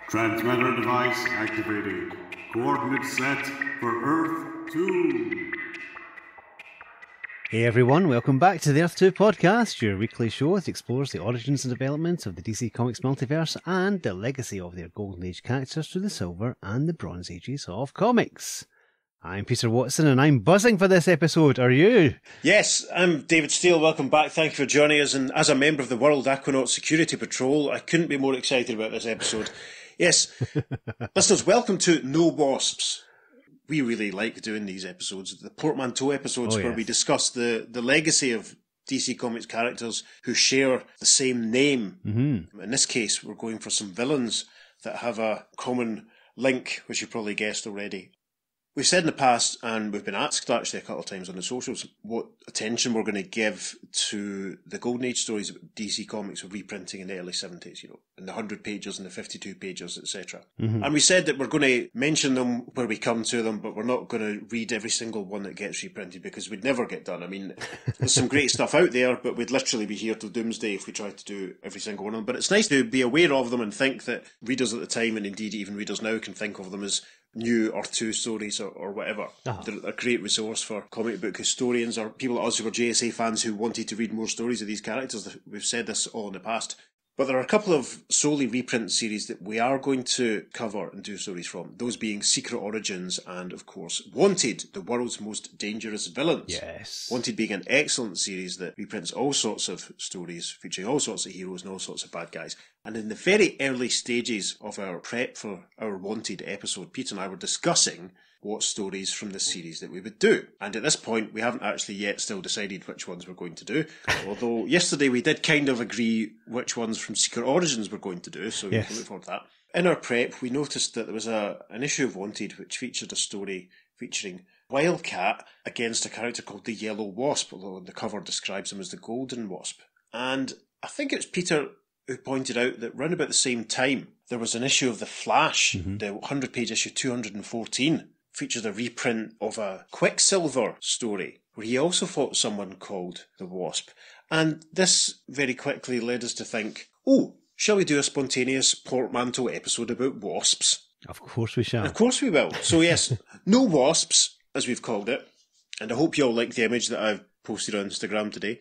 Transmitter device activated. Coordinates set for Earth 2. Hey everyone, welcome back to the Earth 2 podcast, your weekly show that explores the origins and development of the DC Comics multiverse and the legacy of their Golden Age characters through the Silver and the Bronze Ages of comics. I'm Peter Watson and I'm buzzing for this episode, are you? Yes, I'm David Steele, welcome back, thank you for joining us, and as a member of the World Aquanaut Security Patrol, I couldn't be more excited about this episode. Yes, listeners, welcome to No Wasps. We really like doing these episodes, the portmanteau episodes where we discuss the legacy of DC Comics characters who share the same name. Mm-hmm. In this case, we're going for some villains that have a common link, which you probably guessed already. We've said in the past, and we've been asked actually a couple of times on the socials, what attention we're going to give to the Golden Age stories that DC Comics were reprinting in the early 70s, you know, in the 100 pages and the 52 pages, etc. Mm-hmm. And we said that we're going to mention them where we come to them, but we're not going to read every single one that gets reprinted because we'd never get done. I mean, there's some great stuff out there, but we'd literally be here till doomsday if we tried to do every single one of them. But it's nice to be aware of them and think that readers at the time, and indeed even readers now, can think of them as new Earth 2 stories or whatever. Uh-huh. They're a great resource for comic book historians or people like us who are JSA fans who wanted to read more stories of these characters. We've said this all in the past. But there are a couple of solely reprint series that we are going to cover and do stories from. Those being Secret Origins and, of course, Wanted, the world's most dangerous villains. Yes. Wanted being an excellent series that reprints all sorts of stories featuring all sorts of heroes and all sorts of bad guys. And in the very early stages of our prep for our Wanted episode, Peter and I were discussing what stories from this series that we would do. And at this point, we haven't actually yet still decided which ones we're going to do. Although yesterday we did kind of agree which ones from Secret Origins we're going to do, so we can look forward to that. In our prep, we noticed that there was an issue of Wanted which featured a story featuring Wildcat against a character called the Yellow Wasp, although the cover describes him as the Golden Wasp. And I think it's Peter who pointed out that round about the same time, there was an issue of The Flash, the 100-page issue 214, featured a reprint of a Quicksilver story, where he also fought someone called the Wasp. And this very quickly led us to think, shall we do a spontaneous portmanteau episode about wasps? Of course we shall. And of course we will. So yes, No Wasps, as we've called it, and I hope you all like the image that I've posted on Instagram today,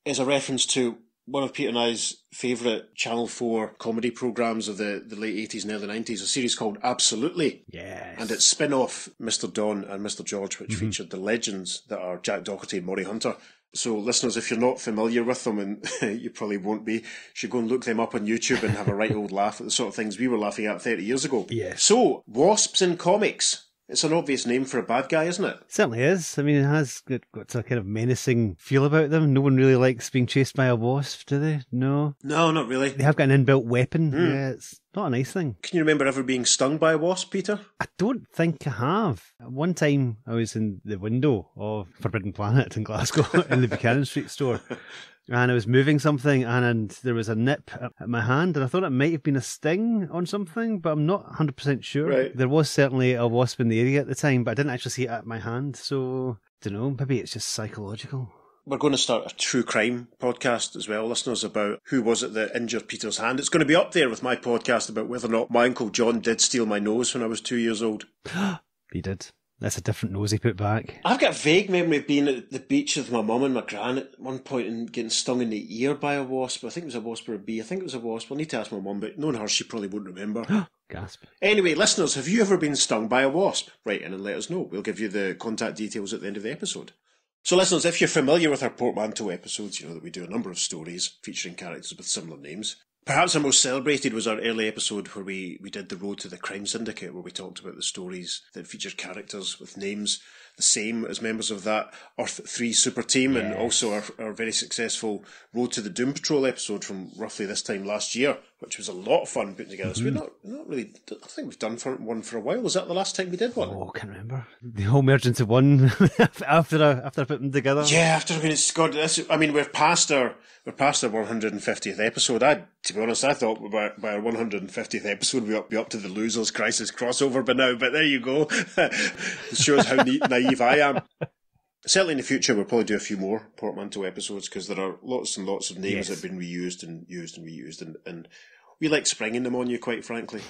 is a reference to one of Peter and I's favourite Channel 4 comedy programmes of the late 80s and early 90s, a series called Absolutely. Yes. And its spin-off, Mr. Don and Mr. George, which featured the legends that are Jack Doherty and Maury Hunter. So listeners, if you're not familiar with them, and you probably won't be, you should go and look them up on YouTube and have a right old laugh at the sort of things we were laughing at 30 years ago. Yes. So, Wasps in comics. It's an obvious name for a bad guy, isn't it? It certainly is. I mean, it has got a kind of menacing feel about them. No one really likes being chased by a wasp, do they? No? No, not really. They have got an inbuilt weapon. Yeah, it's not a nice thing. Can you remember ever being stung by a wasp, Peter? I don't think I have. One time I was in the window of Forbidden Planet in Glasgow in the Buchanan Street store. And I was moving something and there was a nip at my hand and I thought it might have been a sting on something, but I'm not 100% sure. Right. There was certainly a wasp in the area at the time, but I didn't actually see it at my hand. So, I don't know, maybe it's just psychological. We're going to start a true crime podcast as well, listeners, about who was it that injured Peter's hand. It's going to be up there with my podcast about whether or not my Uncle John did steal my nose when I was 2 years old. He did. That's a different nose he put back. I've got a vague memory of being at the beach with my mum and my gran at one point and getting stung in the ear by a wasp. I think it was a wasp or a bee. I think it was a wasp. I'll need to ask my mum, but knowing her, she probably wouldn't remember. Gasp. Anyway, listeners, have you ever been stung by a wasp? Write in and let us know. We'll give you the contact details at the end of the episode. So listeners, if you're familiar with our portmanteau episodes, you know that we do a number of stories featuring characters with similar names. Perhaps our most celebrated was our early episode where we did The Road to the Crime Syndicate, where we talked about the stories that featured characters with names the same as members of that Earth 3 super team, and also our very successful Road to the Doom Patrol episode from roughly this time last year, which was a lot of fun putting together. So we're not really, I think we've done one for a while. Was that the last time we did one? Oh, I can't remember. They all merged into one after I put them together. Yeah, we're past our 150th episode. To be honest, I thought by our 150th episode we'd be up to the Losers Crisis crossover by now, but there you go. It shows how naive I am. Certainly in the future we'll probably do a few more portmanteau episodes because there are lots and lots of names that have been reused and used and reused, and We like springing them on you, quite frankly,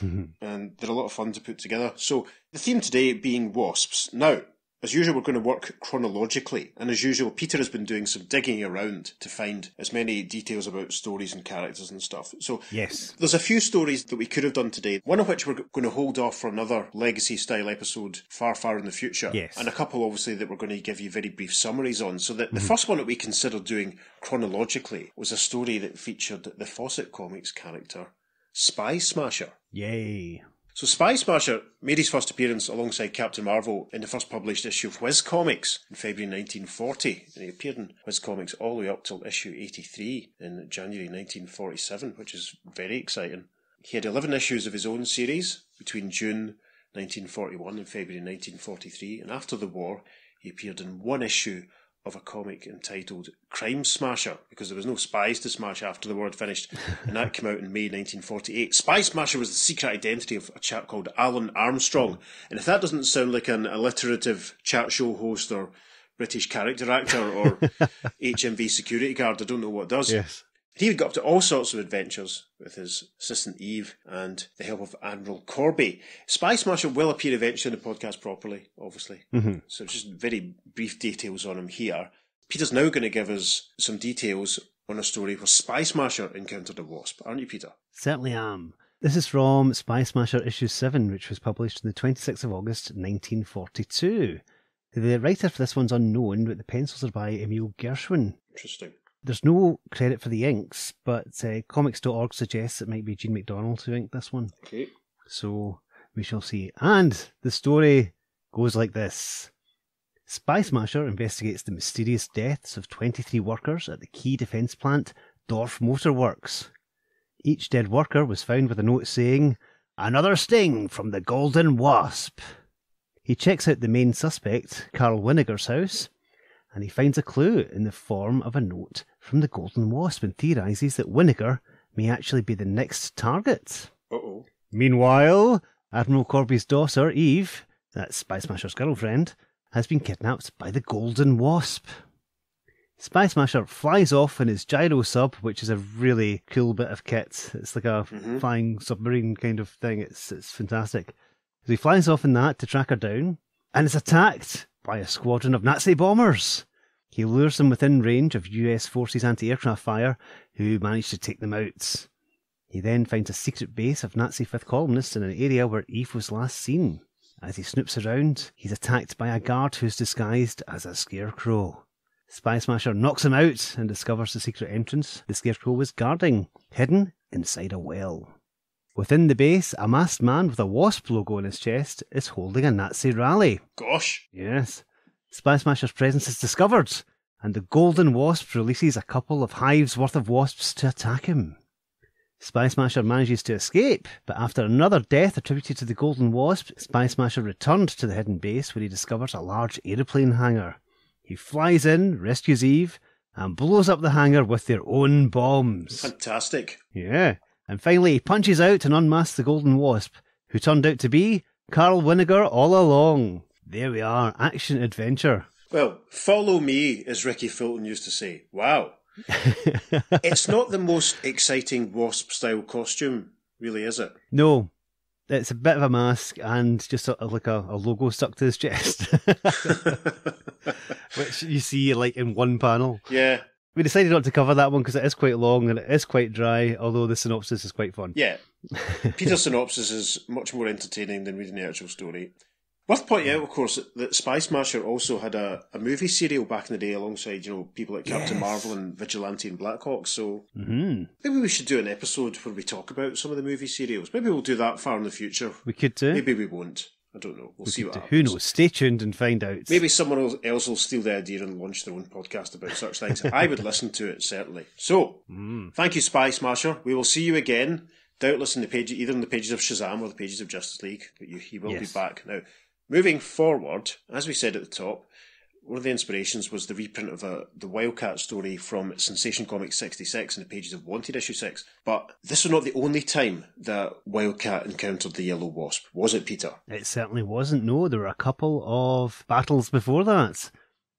and they're a lot of fun to put together. So the theme today being wasps. Now, as usual, we're going to work chronologically, and as usual, Peter has been doing some digging around to find as many details about stories and characters and stuff. So Yes. there's a few stories that we could have done today, one of which we're going to hold off for another Legacy-style episode far, far in the future. Yes. And a couple, obviously, that we're going to give you very brief summaries on. So the first one that we considered doing chronologically was a story that featured the Fawcett Comics character, Spy Smasher. Yay. So Spy Smasher made his first appearance alongside Captain Marvel in the first published issue of Whiz Comics in February 1940, and he appeared in Whiz Comics all the way up till issue 83 in January 1947, which is very exciting. He had 11 issues of his own series between June 1941 and February 1943, and after the war he appeared in one issue of a comic entitled Crime Smasher, because there was no spies to smash after the war had finished, and that came out in May 1948. Spy Smasher was the secret identity of a chap called Alan Armstrong, and if that doesn't sound like an alliterative chat show host or British character actor or HMV security guard, I don't know what does. Yes. He got up to all sorts of adventures with his assistant Eve and the help of Admiral Corby. Spy Smasher will appear eventually in the podcast properly, obviously. So just very brief details on him here. Peter's now going to give us some details on a story where Spy Smasher encountered a wasp, aren't you, Peter? Certainly am. This is from Spy Smasher issue 7, which was published on the 26th of August 1942. The writer for this one's unknown, but the pencils are by Emil Gershwin. Interesting. There's no credit for the inks, but comics.org suggests it might be Gene MacDonald who inked this one. Okay. So we shall see. And the story goes like this. Spy Smasher investigates the mysterious deaths of 23 workers at the key defence plant, Dorf Motor Works. Each dead worker was found with a note saying, "Another sting from the Golden Wasp." He checks out the main suspect, Carl Winiger's house, and he finds a clue in the form of a note from the Golden Wasp and theorises that Winiger may actually be the next target. Uh-oh. Meanwhile, Admiral Corby's daughter, Eve, that's Spy Smasher's girlfriend, has been kidnapped by the Golden Wasp. Spy Smasher flies off in his gyro sub, which is a really cool bit of kit. It's like a flying submarine kind of thing. It's fantastic. So he flies off in that to track her down, and is attacked by a squadron of Nazi bombers. He lures them within range of US Forces anti-aircraft fire, who manage to take them out. He then finds a secret base of Nazi fifth columnists in an area where Eve was last seen. As he snoops around, he's attacked by a guard who's disguised as a scarecrow. Spy Smasher knocks him out and discovers the secret entrance the scarecrow was guarding, hidden inside a well. Within the base, a masked man with a wasp logo on his chest is holding a Nazi rally. Gosh. Yes. Spy Smasher's presence is discovered, and the Golden Wasp releases a couple of hives worth of wasps to attack him. Spy Smasher manages to escape, but after another death attributed to the Golden Wasp, Spy Smasher returned to the hidden base where he discovers a large aeroplane hangar. He flies in, rescues Eve, and blows up the hangar with their own bombs. Fantastic. Yeah. And finally, he punches out and unmasks the Golden Wasp, who turned out to be Carl Winiger all along. There we are, action-adventure. Well, follow me, as Ricky Fulton used to say. Wow. It's not the most exciting Wasp-style costume, really, is it? No. It's a bit of a mask and just like a logo stuck to his chest. Which you see like in one panel. Yeah. We decided not to cover that one because it is quite long and it is quite dry, although the synopsis is quite fun. Yeah. Peter's synopsis is much more entertaining than reading the actual story. Worth pointing out, of course, that Spy Smasher also had a movie serial back in the day alongside, people like Captain Marvel and Vigilante and Blackhawk, so maybe we should do an episode where we talk about some of the movie serials. Maybe we'll do that far in the future. We could do. Maybe we won't. I don't know. We'll see what happens. Who knows? Stay tuned and find out. Maybe someone else will steal the idea and launch their own podcast about such things. I would listen to it, certainly. So, thank you, Spy Smasher. We will see you again, doubtless in the page, either in the pages of Shazam or the pages of Justice League, but he will be back. Now, moving forward, as we said at the top, one of the inspirations was the reprint of the Wildcat story from Sensation Comics 66 in the pages of Wanted issue 6. But this was not the only time that Wildcat encountered the Yellow Wasp, was it, Peter? It certainly wasn't, no. There were a couple of battles before that.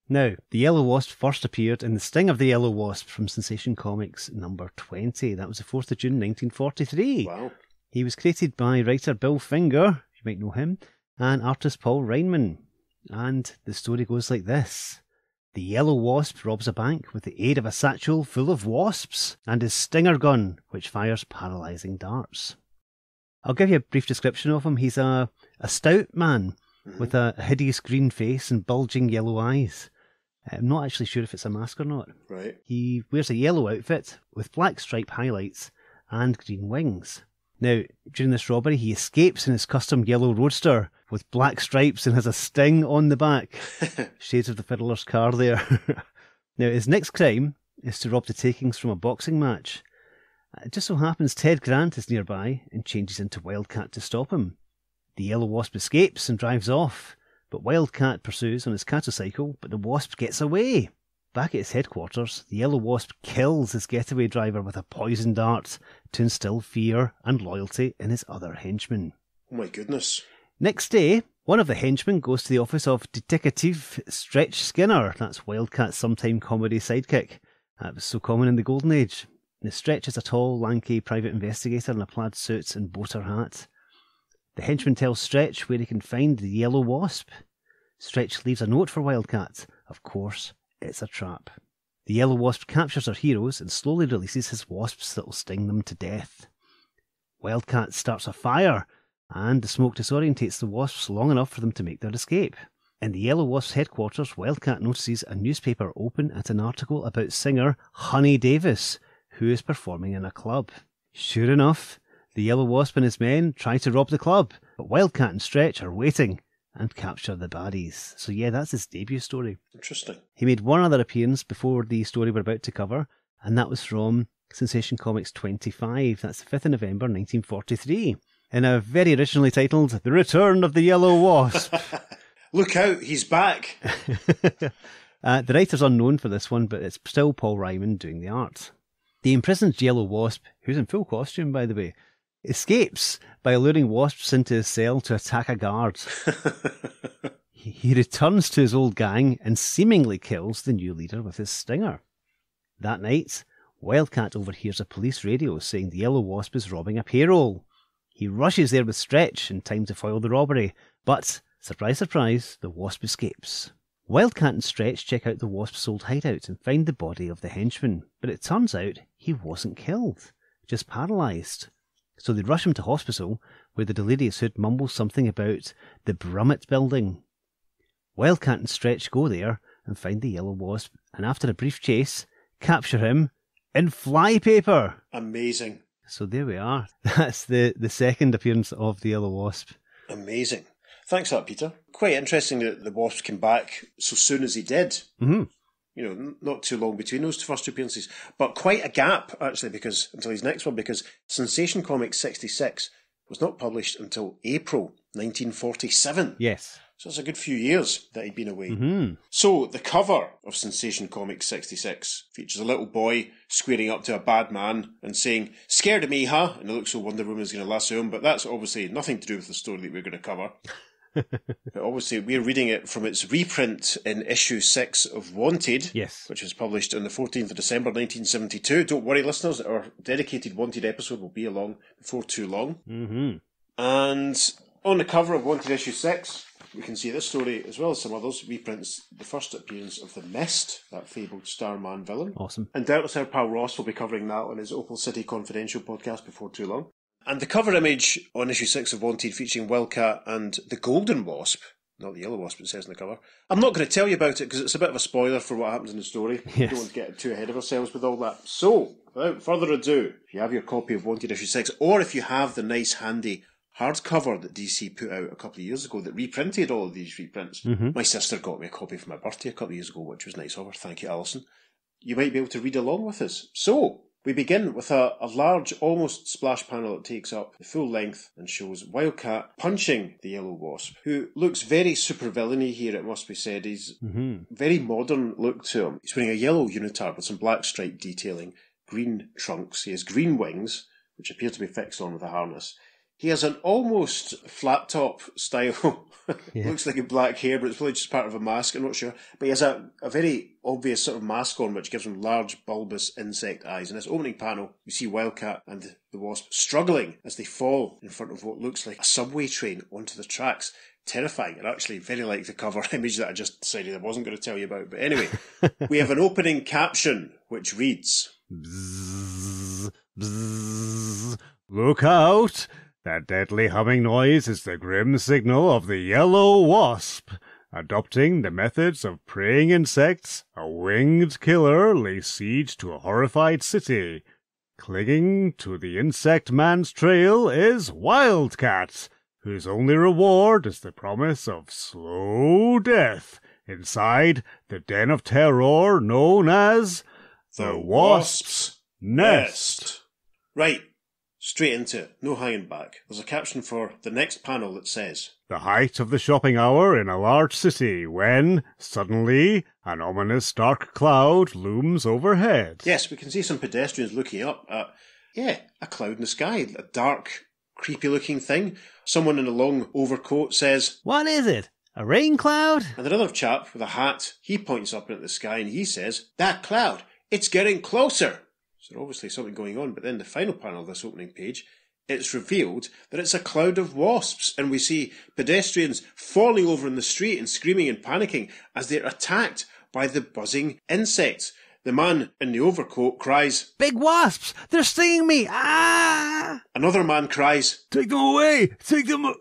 Now, the Yellow Wasp first appeared in The Sting of the Yellow Wasp from Sensation Comics number 20. That was the 4th of June 1943. Wow. He was created by writer Bill Finger, you might know him, and artist Paul Reinman. And the story goes like this. The Yellow Wasp robs a bank with the aid of a satchel full of wasps and his stinger gun, which fires paralysing darts. I'll give you a brief description of him. He's a stout man with a hideous green face and bulging yellow eyes. I'm not actually sure if it's a mask or not. Right. He wears a yellow outfit with black stripe highlights and green wings. Now, during this robbery, he escapes in his custom yellow roadster with black stripes and has a sting on the back. Shades of the Fiddler's car there. Now, his next crime is to rob the takings from a boxing match. It just so happens Ted Grant is nearby and changes into Wildcat to stop him. The Yellow Wasp escapes and drives off, but Wildcat pursues on his catocycle, but the Wasp gets away. Back at his headquarters, the Yellow Wasp kills his getaway driver with a poison dart to instill fear and loyalty in his other henchmen. Oh my goodness. Next day, one of the henchmen goes to the office of Detective Stretch Skinner. That's Wildcat's sometime comedy sidekick. That was so common in the Golden Age. Now, Stretch is a tall, lanky private investigator in a plaid suit and boater hat. The henchman tells Stretch where he can find the Yellow Wasp. Stretch leaves a note for Wildcat. Of course, it's a trap. The Yellow Wasp captures our heroes and slowly releases his wasps that will sting them to death. Wildcat starts a fire, and the smoke disorientates the wasps long enough for them to make their escape. In the Yellow Wasp's headquarters, Wildcat notices a newspaper open at an article about singer Honey Davis, who is performing in a club. Sure enough, the Yellow Wasp and his men try to rob the club, but Wildcat and Stretch are waiting and capture the baddies. So yeah, that's his debut story. Interesting. He made one other appearance before the story we're about to cover, and that was from Sensation Comics 25. That's the 5th of November 1943, in a very originally titled The Return of the Yellow Wasp. Look out, he's back. The writer's unknown for this one, but it's still Paul Ryman doing the art. The imprisoned Yellow Wasp, who's in full costume by the way, escapes by luring wasps into his cell to attack a guard. He returns to his old gang and seemingly kills the new leader with his stinger. That night, Wildcat overhears a police radio saying the Yellow Wasp is robbing a payroll. He rushes there with Stretch in time to foil the robbery, but, surprise, surprise, the Wasp escapes. Wildcat and Stretch check out the Wasp's old hideout and find the body of the henchman, but it turns out he wasn't killed, just paralysed. So they rush him to hospital, where the delirious hood mumbles something about the Brummett building. Wildcat and Stretch go there and find the Yellow Wasp, and after a brief chase, capture him in flypaper. Amazing. So there we are. That's the second appearance of the Yellow Wasp. Amazing. Thanks for that, Peter. Quite interesting that the Wasp came back so soon as he did. Mm-hmm. You know, not too long between those two first appearances, but quite a gap, actually, because until his next one, because Sensation Comics 66 was not published until April 1947. Yes. So it's a good few years that he'd been away. Mm-hmm. So the cover of Sensation Comics 66 features a little boy squaring up to a bad man and saying, "Scared of me, huh?" And it looks so Wonder Woman's going to lasso him, but that's obviously nothing to do with the story that we're going to cover. But obviously, we're reading it from its reprint in issue 6 of Wanted, Yes. which was published on the 14th of December 1972. Don't worry, listeners, our dedicated Wanted episode will be along before too long. Mm-hmm. And on the cover of Wanted issue 6, we can see this story, as well as some others, reprints the first appearance of the Mist, that fabled Starman villain. Awesome. And doubtless our pal Ross will be covering that on his Opal City Confidential podcast before too long. And the cover image on issue 6 of Wanted featuring Wildcat and the Golden Wasp, not the Yellow Wasp, it says in the cover. I'm not going to tell you about it because it's a bit of a spoiler for what happens in the story. Yes. We don't want to get too ahead of ourselves with all that. So, without further ado, if you have your copy of Wanted issue 6, or if you have the nice handy hardcover that DC put out a couple of years ago that reprinted all of these reprints, my sister got me a copy for my birthday a couple of years ago, which was nice of her. Thank you, Alison. You might be able to read along with us. So, we begin with a large, almost splash panel that takes up the full length and shows Wildcat punching the Yellow Wasp, who looks very supervillainy here, it must be said. He's very modern look to him. He's wearing a yellow unitard with some black stripe detailing, green trunks. He has green wings, which appear to be fixed on with a harness. He has an almost flat top style. Yeah. Looks like a black hair, but it's probably just part of a mask, I'm not sure. But he has a very obvious sort of mask on, which gives him large, bulbous insect eyes. In this opening panel, we see Wildcat and the Wasp struggling as they fall in front of what looks like a subway train onto the tracks. Terrifying, and actually very like the cover image that I just decided I wasn't going to tell you about. But anyway, we have an opening caption, which reads... Bzzz, bzzz, look out! That deadly humming noise is the grim signal of the Yellow Wasp. Adopting the methods of preying insects, a winged killer lays siege to a horrified city. Clinging to the insect man's trail is Wildcat, whose only reward is the promise of slow death inside the den of terror known as the Wasp's Nest. Right, straight into it, no hanging back. There's a caption for the next panel that says, The height of the shopping hour in a large city when, suddenly, an ominous dark cloud looms overhead. Yes, we can see some pedestrians looking up at, a cloud in the sky, a dark, creepy-looking thing. Someone in a long overcoat says, What is it? A rain cloud? And another chap with a hat, he points up at the sky and he says, That cloud, it's getting closer. So obviously something going on, but then the final panel of this opening page, it's revealed that it's a cloud of wasps, and we see pedestrians falling over in the street and screaming and panicking as they're attacked by the buzzing insects. The man in the overcoat cries, Big wasps! They're stinging me! Ah! Another man cries, Take them away! Take them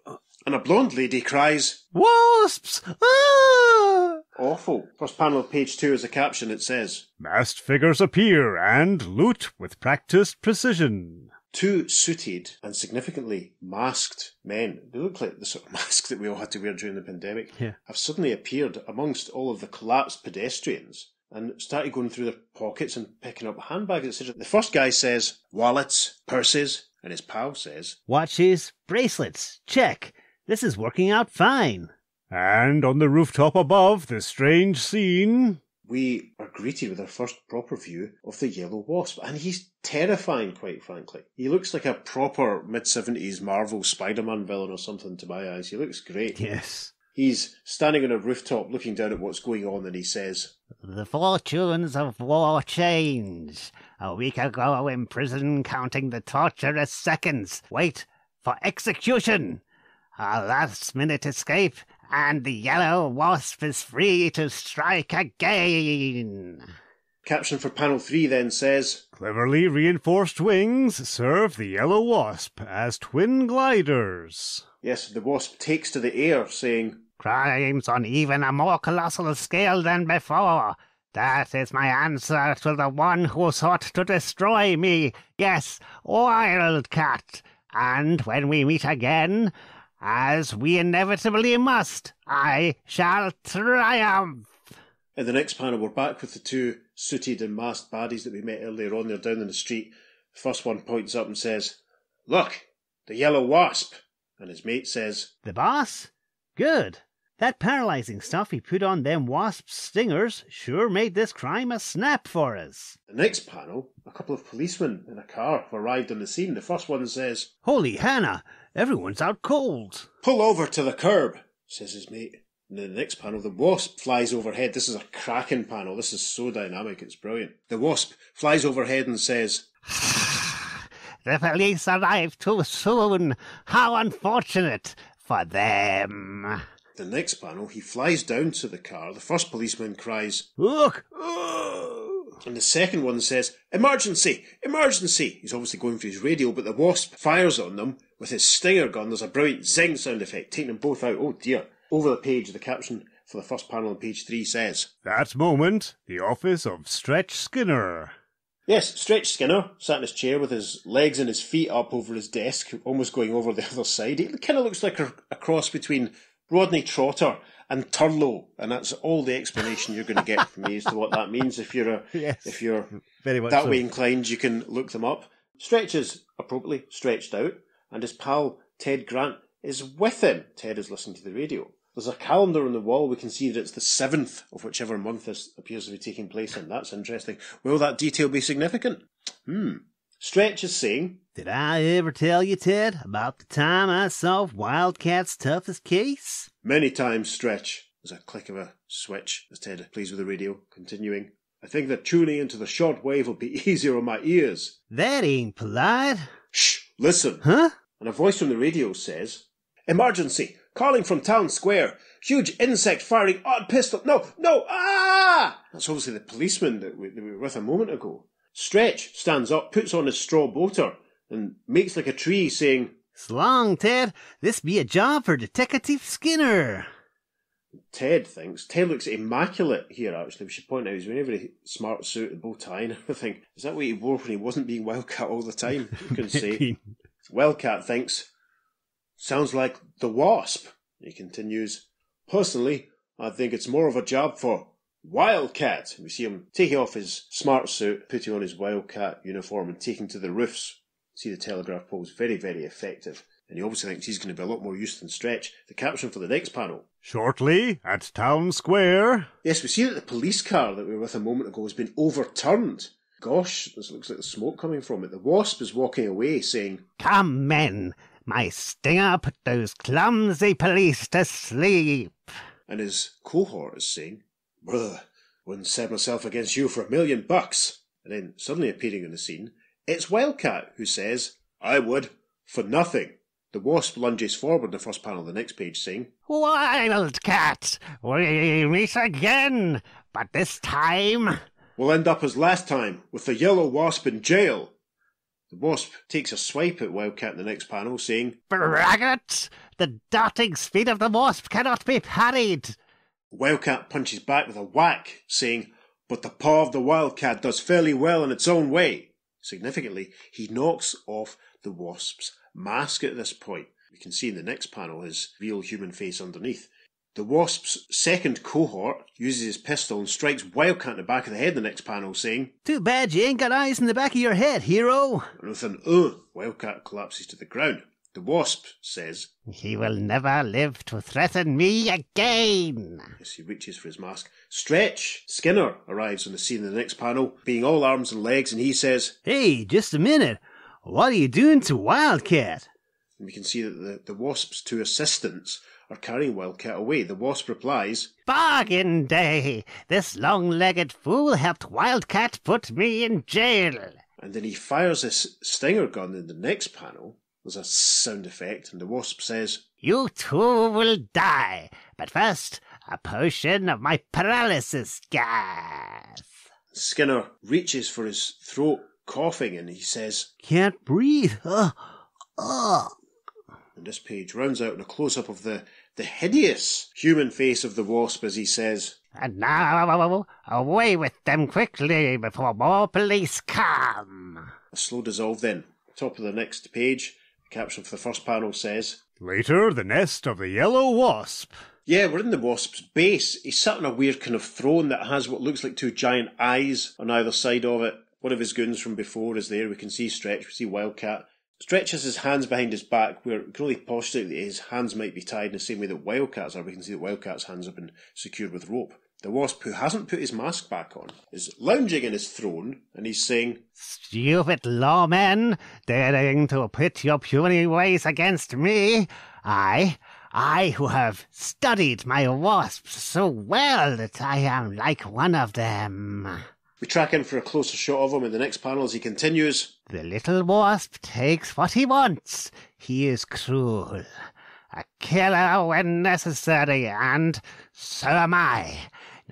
and a blonde lady cries, Wasps! Ah! Awful. First panel of page 2 is a caption. It says, Masked figures appear and loot with practiced precision. Two suited and significantly masked men, they look like the sort of mask that we all had to wear during the pandemic, have suddenly appeared amongst all of the collapsed pedestrians and started going through their pockets and picking up handbags, etc. The first guy says, wallets, purses, and his pal says, Watches, bracelets, check. This is working out fine. And on the rooftop above the strange scene, we are greeted with our first proper view of the Yellow Wasp, and he's terrifying, quite frankly. He looks like a proper mid-70s Marvel Spider-Man villain or something to my eyes. He looks great. Yes. He's standing on a rooftop looking down at what's going on, and he says, The fortunes of war change. A week ago in prison, counting the torturous seconds. Wait for execution. A last-minute escape, and the Yellow Wasp is free to strike again. Caption for panel 3 then says, Cleverly reinforced wings serve the Yellow Wasp as twin gliders. Yes, the Wasp takes to the air, saying, Crimes on even a more colossal scale than before. That is my answer to the one who sought to destroy me. Yes, Wildcat. And when we meet again, as we inevitably must, I shall triumph. In the next panel, we're back with the two suited and masked baddies that we met earlier on. They're down in the street. The first one points up and says, Look, the Yellow Wasp. And his mate says, The boss? Good. That paralyzing stuff he put on them wasps' stingers sure made this crime a snap for us. The next panel, a couple of policemen in a car have arrived on the scene. The first one says, Holy Hannah, everyone's out cold. Pull over to the curb, says his mate. And in the next panel, the Wasp flies overhead. This is a cracking panel. This is so dynamic, it's brilliant. The Wasp flies overhead and says, The police arrived too soon. How unfortunate for them. The next panel, he flies down to the car. The first policeman cries, Look! And the second one says, Emergency! Emergency! He's obviously going for his radio, but the Wasp fires on them with his stinger gun. There's a brilliant zing sound effect, taking them both out. Oh dear. Over the page, the caption for the first panel on page 3 says, That moment, the office of Stretch Skinner. Yes, Stretch Skinner sat in his chair with his legs and his feet up over his desk, almost going over the other side. He kind of looks like a cross between Rodney Trotter and Turlough, and that's all the explanation you're going to get from me as to what that means. If you're Very much that so. way inclined, you can look them up. Stretch is appropriately stretched out, and his pal Ted Grant is with him. Ted is listening to the radio. There's a calendar on the wall. We can see that it's the 7th of whichever month this appears to be taking place in. That's interesting. Will that detail be significant? Stretch is saying, Did I ever tell you, Ted, about the time I solved Wildcat's toughest case? Many times, Stretch. There's a click of a switch as Ted plays with the radio, continuing. I think that tuning into the short wave will be easier on my ears. That ain't polite. Shh, listen. Huh? And a voice from the radio says, Emergency! Calling from town square! Huge insect firing odd pistol! No! Ah! That's obviously the policeman that we were with a moment ago. Stretch stands up, puts on his straw boater, and makes like a tree, saying, S'long, Ted. This be a job for Detective Skinner. Ted looks immaculate here, actually. We should point out he's wearing a very smart suit, a bow tie and everything. Is that what he wore when he wasn't being Wildcat all the time? You can say. Wildcat thinks, sounds like the Wasp. He continues, personally, I think it's more of a job for Wildcat. We see him taking off his smart suit, putting on his Wildcat uniform and taking to the roofs. See the telegraph poles, very, very effective. And he obviously thinks he's going to be a lot more used than Stretch. The caption for the next panel. Shortly, at Town Square. Yes, we see that the police car that we were with a moment ago has been overturned. Gosh, this looks like the smoke coming from it. The Wasp is walking away, saying, Come, men. My stinger put those clumsy police to sleep. And his cohort is saying, Bruh, wouldn't set myself against you for $1,000,000. And then, suddenly appearing on the scene, it's Wildcat who says, I would, for nothing. The Wasp lunges forward in the first panel of the next page, saying, Wildcat, we meet again, but this time... We'll end up as last time, with the Yellow Wasp in jail. The Wasp takes a swipe at Wildcat in the next panel, saying, Braggart, the darting speed of the Wasp cannot be parried. Wildcat punches back with a whack, saying, But the paw of the Wildcat does fairly well in its own way. Significantly, he knocks off the Wasp's mask at this point. We can see in the next panel his real human face underneath. The Wasp's second cohort uses his pistol and strikes Wildcat in the back of the head in the next panel, saying, Too bad you ain't got eyes in the back of your head, hero. And with an Wildcat collapses to the ground. The Wasp says, He will never live to threaten me again. Yes, he reaches for his mask. Stretch Skinner arrives on the scene in the next panel, being all arms and legs, and he says, Hey, just a minute. What are you doing to Wildcat? And we can see that the Wasp's two assistants are carrying Wildcat away. The Wasp replies, Bargain day. This long-legged fool helped Wildcat put me in jail. And then he fires his stinger gun in the next panel. There's a sound effect, and the Wasp says, You too will die, but first, a potion of my paralysis gas. Skinner reaches for his throat, coughing, and he says, Can't breathe. And this page rounds out in a close-up of the hideous human face of the Wasp as he says, And now, away with them quickly before more police come. A slow dissolve then. Top of the next page, the caption for the first panel says, Later, the nest of the Yellow Wasp. Yeah, we're in the Wasp's base. He's sat on a weird kind of throne that has what looks like two giant eyes on either side of it. One of his goons from before is there. We can see Stretch, we see Wildcat. Stretch has his hands behind his back, where we can only postulate that his hands might be tied in the same way that Wildcat's are. We can see that Wildcat's hands have been secured with rope. The Wasp, who hasn't put his mask back on, is lounging in his throne, and he's saying, Stupid lawmen, daring to pit your puny ways against me. I who have studied my wasps so well that I am like one of them. We track in for a closer shot of him in the next panel as he continues. The little wasp takes what he wants. He is cruel. A killer when necessary, and so am I.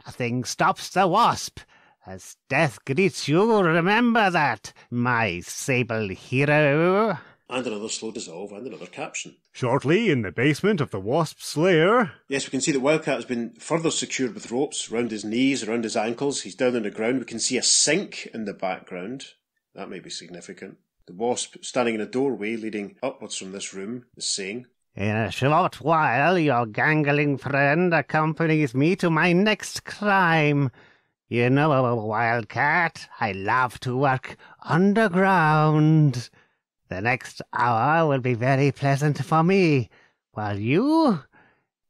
Nothing stops the wasp. As death greets you, remember that, my sable hero. And another slow dissolve and another caption. Shortly, in the basement of the Wasp's lair. Yes, we can see that Wildcat has been further secured with ropes around his knees, around his ankles. He's down on the ground. We can see a sink in the background. That may be significant. The Wasp, standing in a doorway leading upwards from this room, is saying, In a short while, your gangling friend accompanies me to my next crime. You know, Wildcat, I love to work underground. The next hour will be very pleasant for me, while you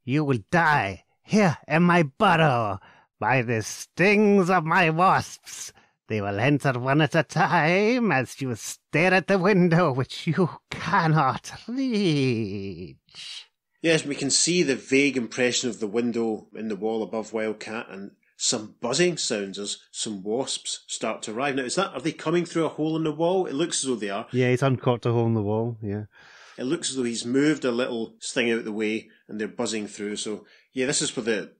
will die here in my burrow by the stings of my wasps. They will enter one at a time as you stare at the window which you cannot reach. Yes, we can see the vague impression of the window in the wall above Wildcat and some buzzing sounds as some wasps start to arrive. Now, are they coming through a hole in the wall? It looks as though they are. Yeah, he's uncorked a hole in the wall, yeah. It looks as though he's moved a little thing out of the way and they're buzzing through. So, yeah, this is for the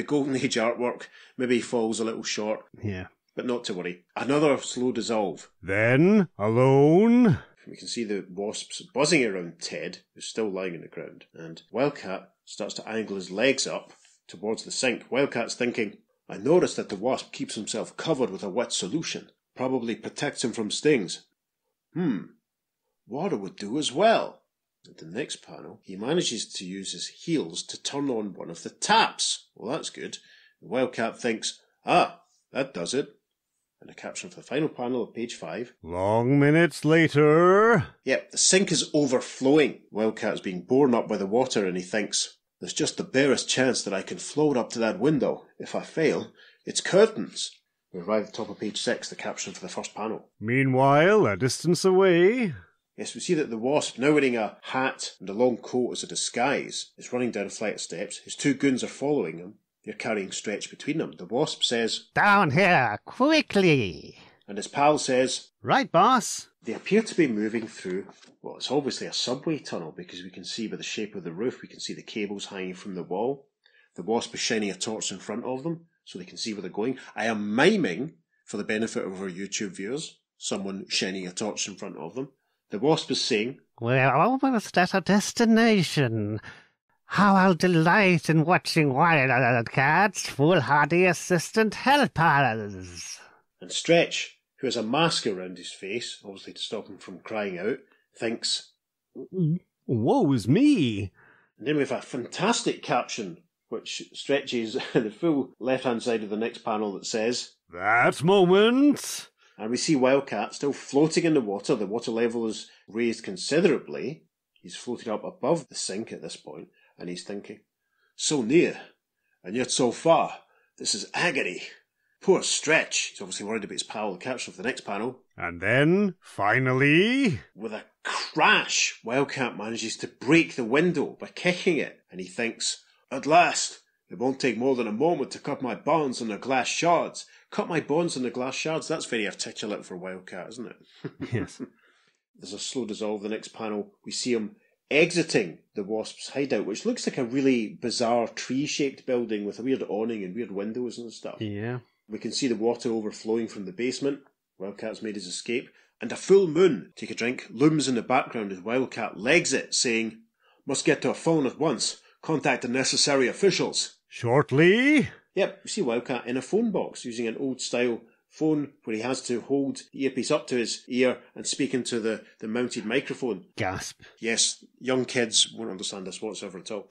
Golden Age artwork. Maybe falls a little short. Yeah. But not to worry. Another slow dissolve. Then, alone. We can see the wasps buzzing around Ted, who's still lying on the ground. And Wildcat starts to angle his legs up towards the sink. Wildcat's thinking, I noticed that the wasp keeps himself covered with a wet solution. Probably protects him from stings. Water would do as well. At the next panel, he manages to use his heels to turn on one of the taps. Well, that's good. The Wildcat thinks, that does it. And a caption for the final panel of page 5. Long minutes later. Yep, the sink is overflowing. Wildcat's being borne up by the water and he thinks, there's just the barest chance that I can float up to that window. If I fail, it's curtains. We arrive at the top of page 6, the caption for the first panel. Meanwhile, a distance away. Yes, we see that the wasp, now wearing a hat and a long coat as a disguise, is running down a flight of steps. His two goons are following him. They're carrying Stretch between them. The wasp says, Down here, quickly! And his pal says, Right, boss. They appear to be moving through, well, it's obviously a subway tunnel because we can see by the shape of the roof, we can see the cables hanging from the wall. The wasp is shining a torch in front of them so they can see where they're going. I am miming, for the benefit of our YouTube viewers, someone shining a torch in front of them. The wasp is saying, We're almost at our destination. How I'll delight in watching Wildcat's foolhardy assistant helpers. And Stretch, who has a mask around his face, obviously to stop him from crying out, thinks, Woe is me. And then we have a fantastic caption, which stretches the full left-hand side of the next panel that says, That moment. And we see Wildcat still floating in the water. The water level is raised considerably. He's floating up above the sink at this point, and he's thinking, so near, and yet so far. This is agony. Poor Stretch. He's obviously worried about his pal. The caption for the next panel. And then, finally... With a crash, Wildcat manages to break the window by kicking it, and he thinks, at last, it won't take more than a moment to cut my bonds on the glass shards. Cut my bonds on the glass shards? That's very articulate for Wildcat, isn't it? Yes. There's a slow dissolve. The next panel, we see him exiting the wasp's hideout, which looks like a really bizarre tree-shaped building with a weird awning and weird windows and stuff. Yeah. We can see the water overflowing from the basement. Wildcat's made his escape. And a full moon, take a drink, looms in the background as Wildcat legs it, saying, must get to a phone at once. Contact the necessary officials. Shortly... Yep, we see Wildcat in a phone box using an old-style phone where he has to hold the earpiece up to his ear and speak into the mounted microphone. Gasp. Yes, young kids won't understand this whatsoever at all.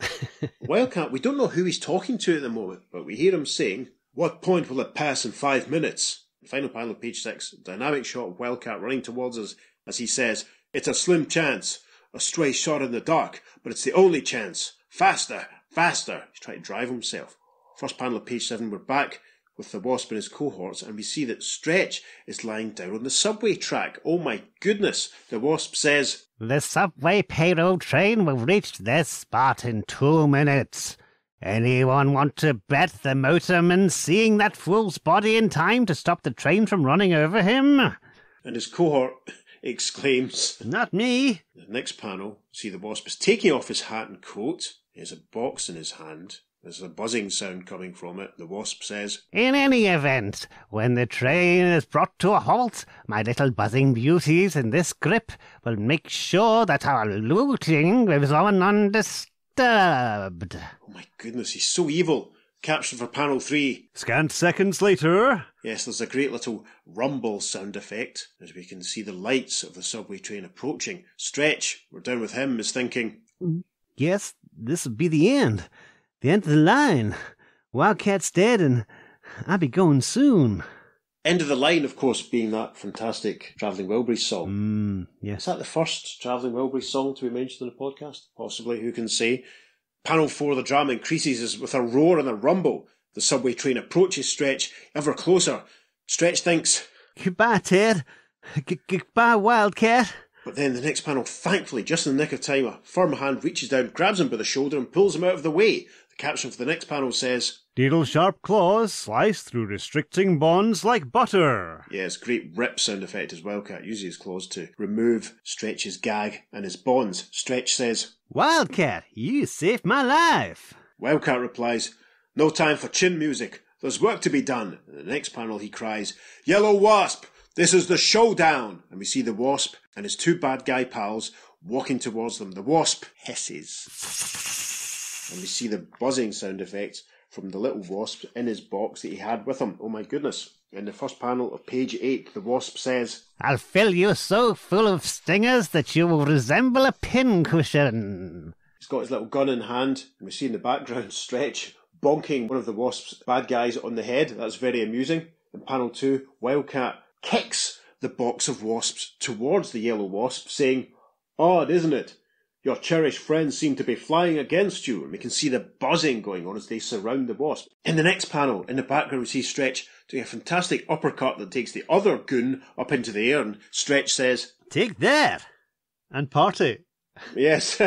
Wildcat, we don't know who he's talking to at the moment, but we hear him saying, what point will it pass in 5 minutes? The final panel of page 6, dynamic shot of Wildcat running towards us as he says, it's a slim chance, a stray shot in the dark, but it's the only chance. Faster, faster. He's trying to drive himself. First panel of page 7, we're back with the wasp and his cohorts, and we see that Stretch is lying down on the subway track. Oh my goodness. The wasp says, The subway payroll train will reach this spot in 2 minutes. Anyone want to bet the motorman seeing that fool's body in time to stop the train from running over him? And his cohort exclaims, Not me. The next panel, see the wasp is taking off his hat and coat. He has a box in his hand. There's a buzzing sound coming from it. The wasp says, In any event, when the train is brought to a halt, my little buzzing beauties in this grip will make sure that our looting lives on undisturbed. Oh my goodness, he's so evil. Caption for panel 3. Scant seconds later... Yes, there's a great little rumble sound effect as we can see the lights of the subway train approaching. Stretch, we're down with him, is thinking, Yes, this will be the end. The end of the line. Wildcat's dead and I'll be going soon. End of the line, of course, being that fantastic Travelling Wilburys song. Yes. Is that the first Travelling Wilburys song to be mentioned in the podcast? Possibly, who can say? Panel 4, the drama increases as with a roar and a rumble. The subway train approaches Stretch ever closer. Stretch thinks, Goodbye, Ted. Goodbye, Wildcat. But then the next panel, thankfully, just in the nick of time, a firm hand reaches down, grabs him by the shoulder and pulls him out of the way. The caption for the next panel says, Needle-sharp claws slice through restricting bonds like butter. yes, great rip sound effect as Wildcat uses his claws to remove Stretch's gag and his bonds. Stretch says, Wildcat, you saved my life. Wildcat replies, no time for chin music. There's work to be done. In the next panel he cries, Yellow Wasp, this is the showdown. And we see the Wasp and his two bad guy pals walking towards them. The Wasp hisses. And we see the buzzing sound effects from the little Wasp in his box that he had with him. Oh my goodness. In the first panel of page 8, the Wasp says, I'll fill you so full of stingers that you will resemble a pincushion. he's got his little gun in hand. And we see in the background Stretch bonking one of the Wasp's bad guys on the head. That's very amusing. In panel 2, Wildcat kicks the box of wasps towards the Yellow Wasp, saying, odd, isn't it? Your cherished friends seem to be flying against you. And we can see the buzzing going on as they surround the Wasp. In the next panel, in the background, we see Stretch doing a fantastic uppercut that takes the other goon up into the air. And Stretch says, Take that. And party. yes,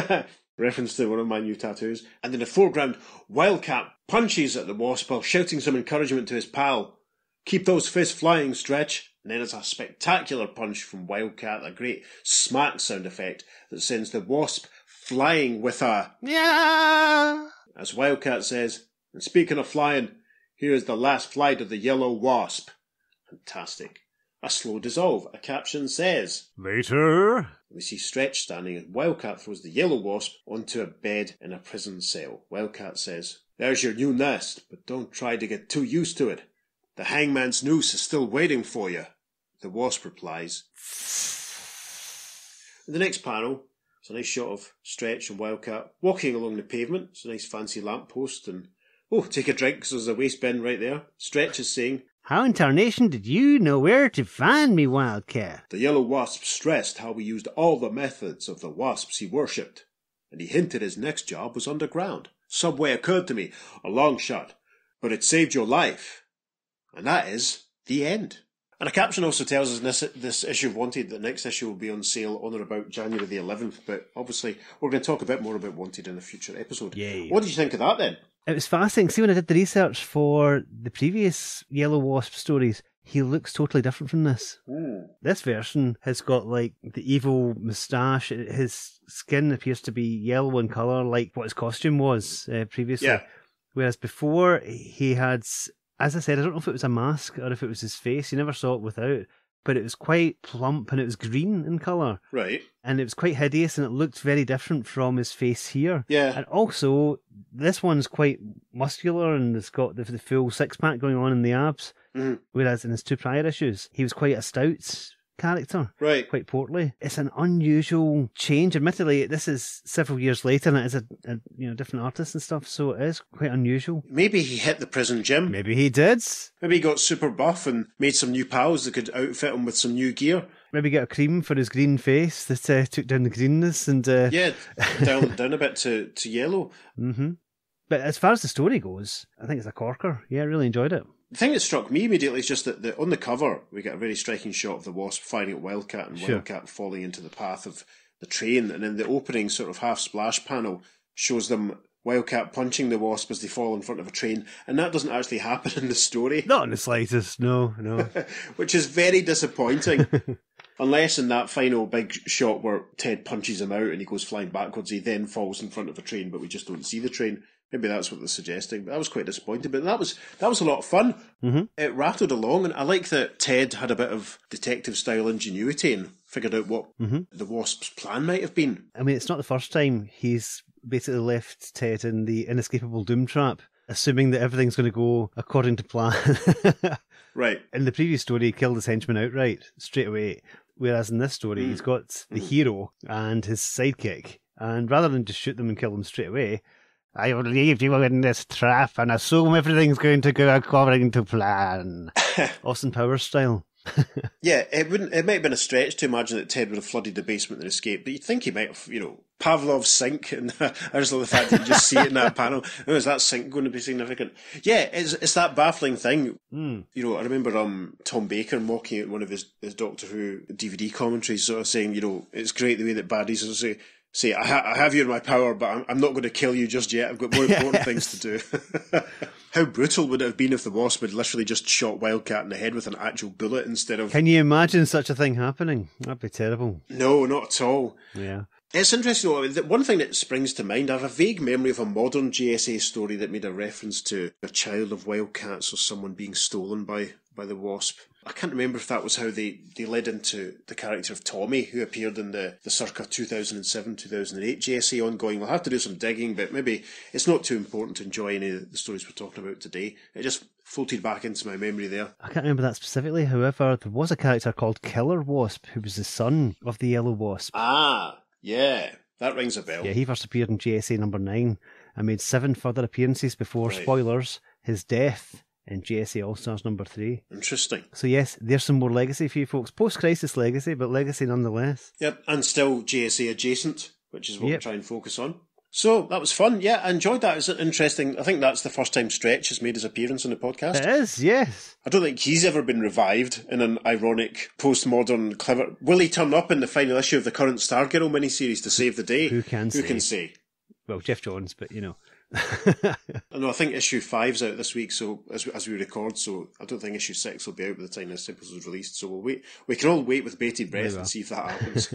reference to one of my new tattoos. And in the foreground, Wildcat punches at the Wasp while shouting some encouragement to his pal. Keep those fists flying, Stretch. And then there's a spectacular punch from Wildcat, a great smack sound effect that sends the Wasp flying with a... Yeah. As Wildcat says, and speaking of flying, here is the last flight of the Yellow Wasp. Fantastic. A slow dissolve. A caption says... Later. We see Stretch standing as Wildcat throws the Yellow Wasp onto a bed in a prison cell. Wildcat says, there's your new nest, but don't try to get too used to it. The hangman's noose is still waiting for you. The Wasp replies. In the next panel, it's a nice shot of Stretch and Wildcat walking along the pavement. It's a nice fancy lamppost and, oh, take a drink because there's a waste bin right there. Stretch is saying, How in tarnation did you know where to find me, Wildcat? the Yellow Wasp stressed how we used all the methods of the wasps he worshipped, and he hinted his next job was underground. Some way occurred to me, a long shot, but it saved your life. And that is the end. And a caption also tells us in this issue of Wanted that next issue will be on sale on or about January the 11th, but obviously we're going to talk a bit more about Wanted in a future episode. Yay. What did you think of that then? It was fascinating. See, when I did the research for the previous Yellow Wasp stories, he looks totally different from this. This version has got, like, the evil moustache. His skin appears to be yellow in colour, like what his costume was previously. Yeah. Whereas before, he had, as I said, I don't know if it was a mask or if it was his face. You never saw it without. But it was quite plump and it was green in colour. Right. And it was quite hideous and it looked very different from his face here. Yeah. And also, this one's quite muscular and it's got the full six-pack going on in the abs. Mm-hmm. Whereas in his two prior issues, he was quite a stout character. Right. Quite portly. It's an unusual change. Admittedly, this is several years later and it is a different artist and stuff, so it is quite unusual. Maybe he hit the prison gym. Maybe he did. Maybe he got super buff and made some new pals that could outfit him with some new gear. Maybe get a cream for his green face that took down the greenness and... Yeah, down a bit to yellow. Mm-hmm. But as far as the story goes, I think it's a corker. Yeah, I really enjoyed it. The thing that struck me immediately is just that on the cover, we get a very striking shot of the Wasp firing at Wildcat and Wildcat falling into the path of the train. And then the opening sort of half splash panel shows them Wildcat punching the Wasp as they fall in front of a train. And that doesn't actually happen in the story. Not in the slightest, no. Which is very disappointing. Unless in that final big shot where Ted punches him out and he goes flying backwards, he then falls in front of a train, but we just don't see the train. Maybe that's what they're suggesting, but I was quite disappointed. But that was a lot of fun. Mm-hmm. It rattled along, and I like that Ted had a bit of detective-style ingenuity and figured out what the Wasp's plan might have been. I mean, it's not the first time he's basically left Ted in the inescapable doom trap, assuming that everything's going to go according to plan. Right. In the previous story, he killed his henchman outright, straight away. Whereas in this story, he's got the hero and his sidekick. And rather than just shoot them and kill them straight away, I will leave you in this trap and assume everything's going to go according to plan. Austin Powers style. Yeah, it might have been a stretch to imagine that Ted would have flooded the basement and escaped, but you'd think he might have, Pavlov's sink, and I just love the fact that you just see it in that panel. Oh, is that sink going to be significant? Yeah, it's that baffling thing. I remember Tom Baker mocking it in one of his Doctor Who DVD commentaries, sort of saying, it's great the way that baddies will say, I have you in my power, but I'm not going to kill you just yet. I've got more important things to do. How brutal would it have been if the Wasp had literally just shot Wildcat in the head with an actual bullet instead of... Can you imagine such a thing happening? That'd be terrible. No, not at all. Yeah. It's interesting, though, one thing that springs to mind, I have a vague memory of a modern JSA story that made a reference to a child of Wildcats or someone being stolen by the Wasp. I can't remember if that was how they led into the character of Tommy, who appeared in the circa 2007-2008 JSA ongoing. We'll have to do some digging, but maybe it's not too important to enjoy any of the stories we're talking about today. It just floated back into my memory there. I can't remember that specifically. However, there was a character called Killer Wasp, who was the son of the Yellow Wasp. Ah, yeah, that rings a bell. Yeah, he first appeared in JSA number 9 and made 7 further appearances before, spoilers, his death in JSA All-Stars number 3. Interesting. So yes, there's some more legacy for you folks. Post-crisis legacy, but legacy nonetheless. Yep, and still JSA adjacent, which is what we try and focus on. So that was fun. Yeah, I enjoyed that. It's interesting. I think that's the first time Stretch has made his appearance on the podcast. It is, yes. I don't think he's ever been revived in an ironic, postmodern, clever... Will he turn up in the final issue of the current Stargirl miniseries to save the day? Who can say? Well, Jeff Johns, but No, I think issue 5's out this week, so as we record, so I don't think issue 6 will be out by the time this episode is released, so we'll wait. We can all wait with bated breath and see if that happens.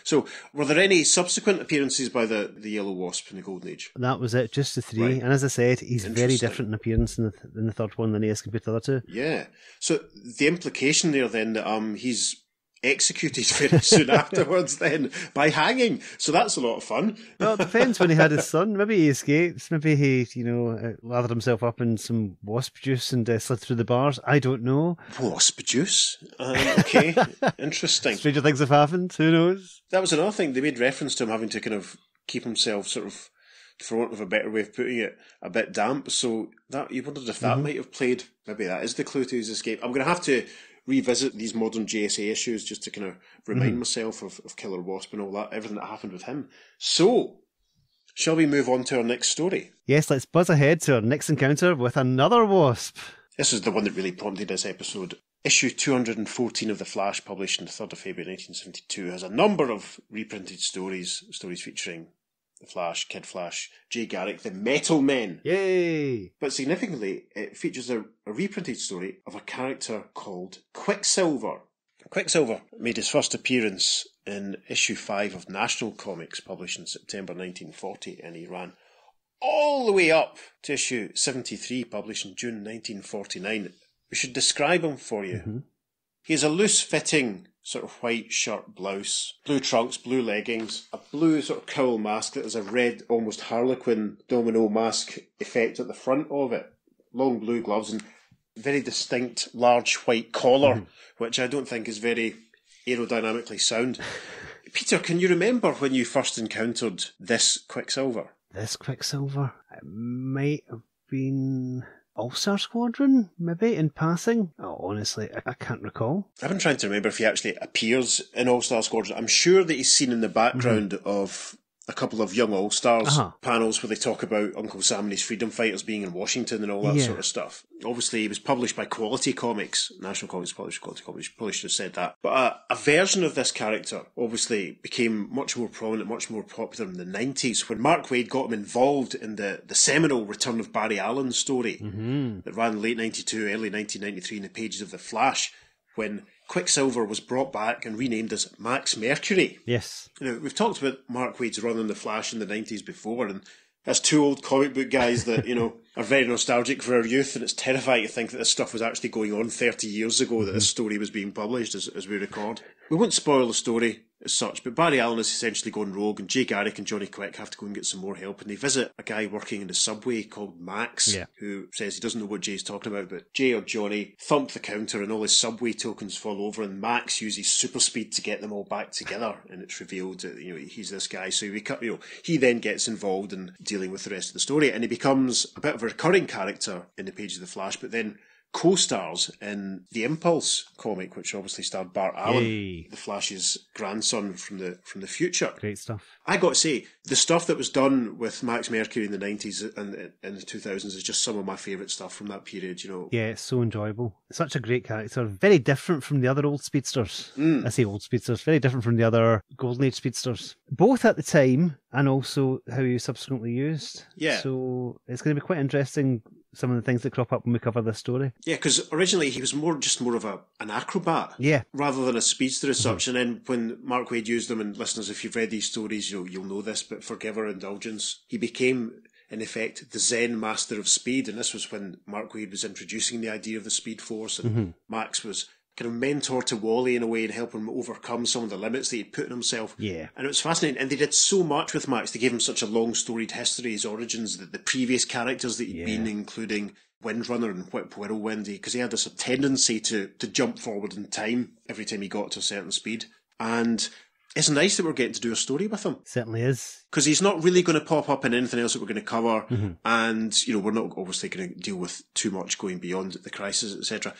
So, were there any subsequent appearances by the Yellow Wasp in the Golden Age? That was it, just the 3. Right. And as I said, he's very different in appearance in the third one than he is compared to the other 2. Yeah. So, the implication there then that he's executed very soon afterwards then by hanging, so that's a lot of fun. Well, it depends when he had his son. Maybe he escapes, maybe he lathered himself up in some wasp juice and slid through the bars. I don't know. Wasp juice? Okay. Interesting. Stranger things have happened, who knows? That was another thing, they made reference to him having to kind of keep himself sort of, for want of a better way of putting it, a bit damp, so that you wondered if that might have played, maybe that is the clue to his escape. I'm going to have to revisit these modern JSA issues just to kind of remind myself of Killer Wasp and all that, everything that happened with him. So, shall we move on to our next story? Yes, let's buzz ahead to our next encounter with another Wasp. This is the one that really prompted this episode. Issue 214 of The Flash, published on the 3rd of February 1972, has a number of reprinted stories featuring The Flash, Kid Flash, Jay Garrick, the Metal Men. Yay! But significantly, it features a reprinted story of a character called Quicksilver. Quicksilver made his first appearance in issue 5 of National Comics, published in September 1940, and he ran all the way up to issue 73, published in June 1949. We should describe him for you. He has a loose-fitting sort of white shirt, blouse, blue trunks, blue leggings, a blue sort of cowl mask that has a red, almost Harlequin domino mask effect at the front of it, long blue gloves, and very distinct large white collar, which I don't think is very aerodynamically sound. Peter, can you remember when you first encountered this Quicksilver? This Quicksilver? It might have been All-Star Squadron, maybe, in passing. Oh, honestly, I can't recall. I've been trying to remember if he actually appears in All-Star Squadron. I'm sure that he's seen in the background of a couple of Young All-Stars panels where they talk about Uncle Sam and his freedom fighters being in Washington and all that sort of stuff. Obviously, he was published by Quality Comics. National Comics published Quality Comics. Probably should have said that. But a version of this character obviously became much more prominent, much more popular in the 90s when Mark Waid got him involved in the seminal Return of Barry Allen story that ran late 92, early 1993 in the pages of The Flash, when Quicksilver was brought back and renamed as Max Mercury. Yes. We've talked about Mark Waid's run on The Flash in the 90s before, and as two old comic book guys that, are very nostalgic for our youth, and it's terrifying to think that this stuff was actually going on 30 years ago, that this story was being published as we record. We won't spoil the story as such, but Barry Allen is essentially gone rogue, and Jay Garrick and Johnny Quick have to go and get some more help, and they visit a guy working in the subway called Max, who says he doesn't know what Jay's talking about, but Jay or Johnny thump the counter and all his subway tokens fall over, and Max uses super speed to get them all back together, and it's revealed that he's this guy, so he then gets involved in dealing with the rest of the story, and he becomes a bit of a recurring character in the pages of The Flash, but then co-stars in the Impulse comic, which obviously starred Bart Allen, Yay. the Flash's grandson from the future. Great stuff. I got to say, the stuff that was done with Max Mercury in the 90s and in the 2000s is just some of my favourite stuff from that period, you know. Yeah, it's so enjoyable. Such a great character. Very different from the other old speedsters. I say old speedsters. Very different from the other Golden Age speedsters. Both at the time and also how he was subsequently used. Yeah. So it's going to be quite interesting, some of the things that crop up when we cover this story. Yeah, because originally he was more of an acrobat. Yeah. Rather than a speedster as such. And then when Mark Waid used them, and listeners, if you've read these stories, you'll know this, but forgive our indulgence, he became, in effect, the Zen master of speed. And this was when Mark Waid was introducing the idea of the Speed Force, and Max was kind of mentor to Wally in a way and helping him overcome some of the limits that he'd put on himself. Yeah. And it was fascinating. And they did so much with Max. They gave him such a long storied history, his origins, the previous characters that he'd been, including Windrunner and Whirlwindy, because he had this tendency to jump forward in time every time he got to a certain speed. And it's nice that we're getting to do a story with him. Certainly is. Because he's not really going to pop up in anything else that we're going to cover. And, we're not obviously going to deal with too much going beyond the crisis, etc.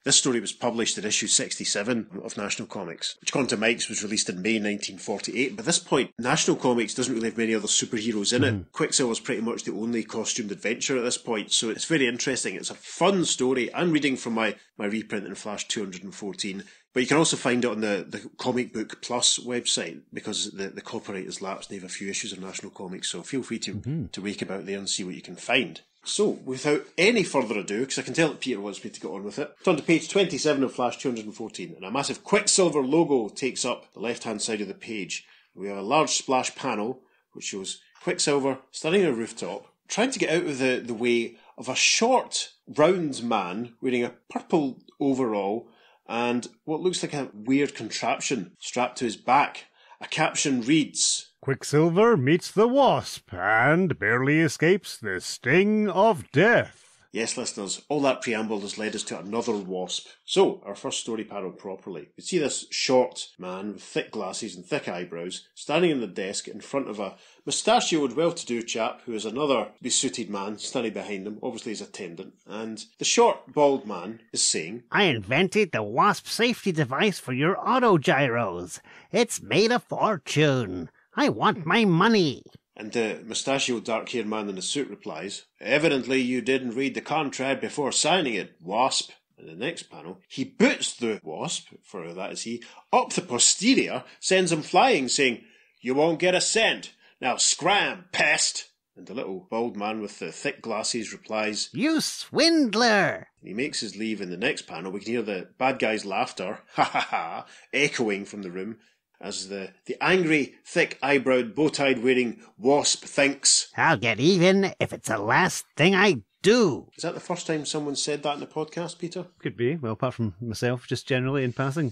This story was published in issue 67 of National Comics, which, according to Mike's, was released in May 1948. But at this point, National Comics doesn't really have many other superheroes in it. Quicksilver's pretty much the only costumed adventure at this point, so it's very interesting. It's a fun story. I'm reading from my reprint in Flash 214, but you can also find it on the Comic Book Plus website, because the copyright has lapsed and they have a few issues of National Comics, so feel free to wake about there and see what you can find. So, without any further ado, because I can tell that Peter wants me to get on with it, turn to page 27 of Flash 214, and a massive Quicksilver logo takes up the left-hand side of the page. We have a large splash panel, which shows Quicksilver standing on a rooftop, trying to get out of the way of a short, round man wearing a purple overall and what looks like a weird contraption strapped to his back. A caption reads, Quicksilver meets the Wasp and barely escapes the sting of death. Yes, listeners, all that preamble has led us to another Wasp. So, our first story panel properly. We see this short man with thick glasses and thick eyebrows standing on the desk in front of a mustachioed, well-to-do chap who is another besuited man standing behind him, obviously his attendant. And the short, bald man is saying, I invented the Wasp safety device for your autogyros. It's made a fortune. I want my money. And the mustachioed dark-haired man in the suit replies, Evidently you didn't read the contract before signing it, Wasp. In the next panel, he boots the Wasp, for that is he, up the posterior, sends him flying, saying, You won't get a cent. Now scram, pest. And the little bald man with the thick glasses replies, You swindler. And he makes his leave. In the next panel, we can hear the bad guy's laughter, ha ha ha, echoing from the room, as the angry, thick-eyebrowed, bow-tied wearing Wasp thinks, I'll get even if it's the last thing I do. Is that the first time someone said that in the podcast, Peter? Could be. Well, apart from myself, just generally in passing.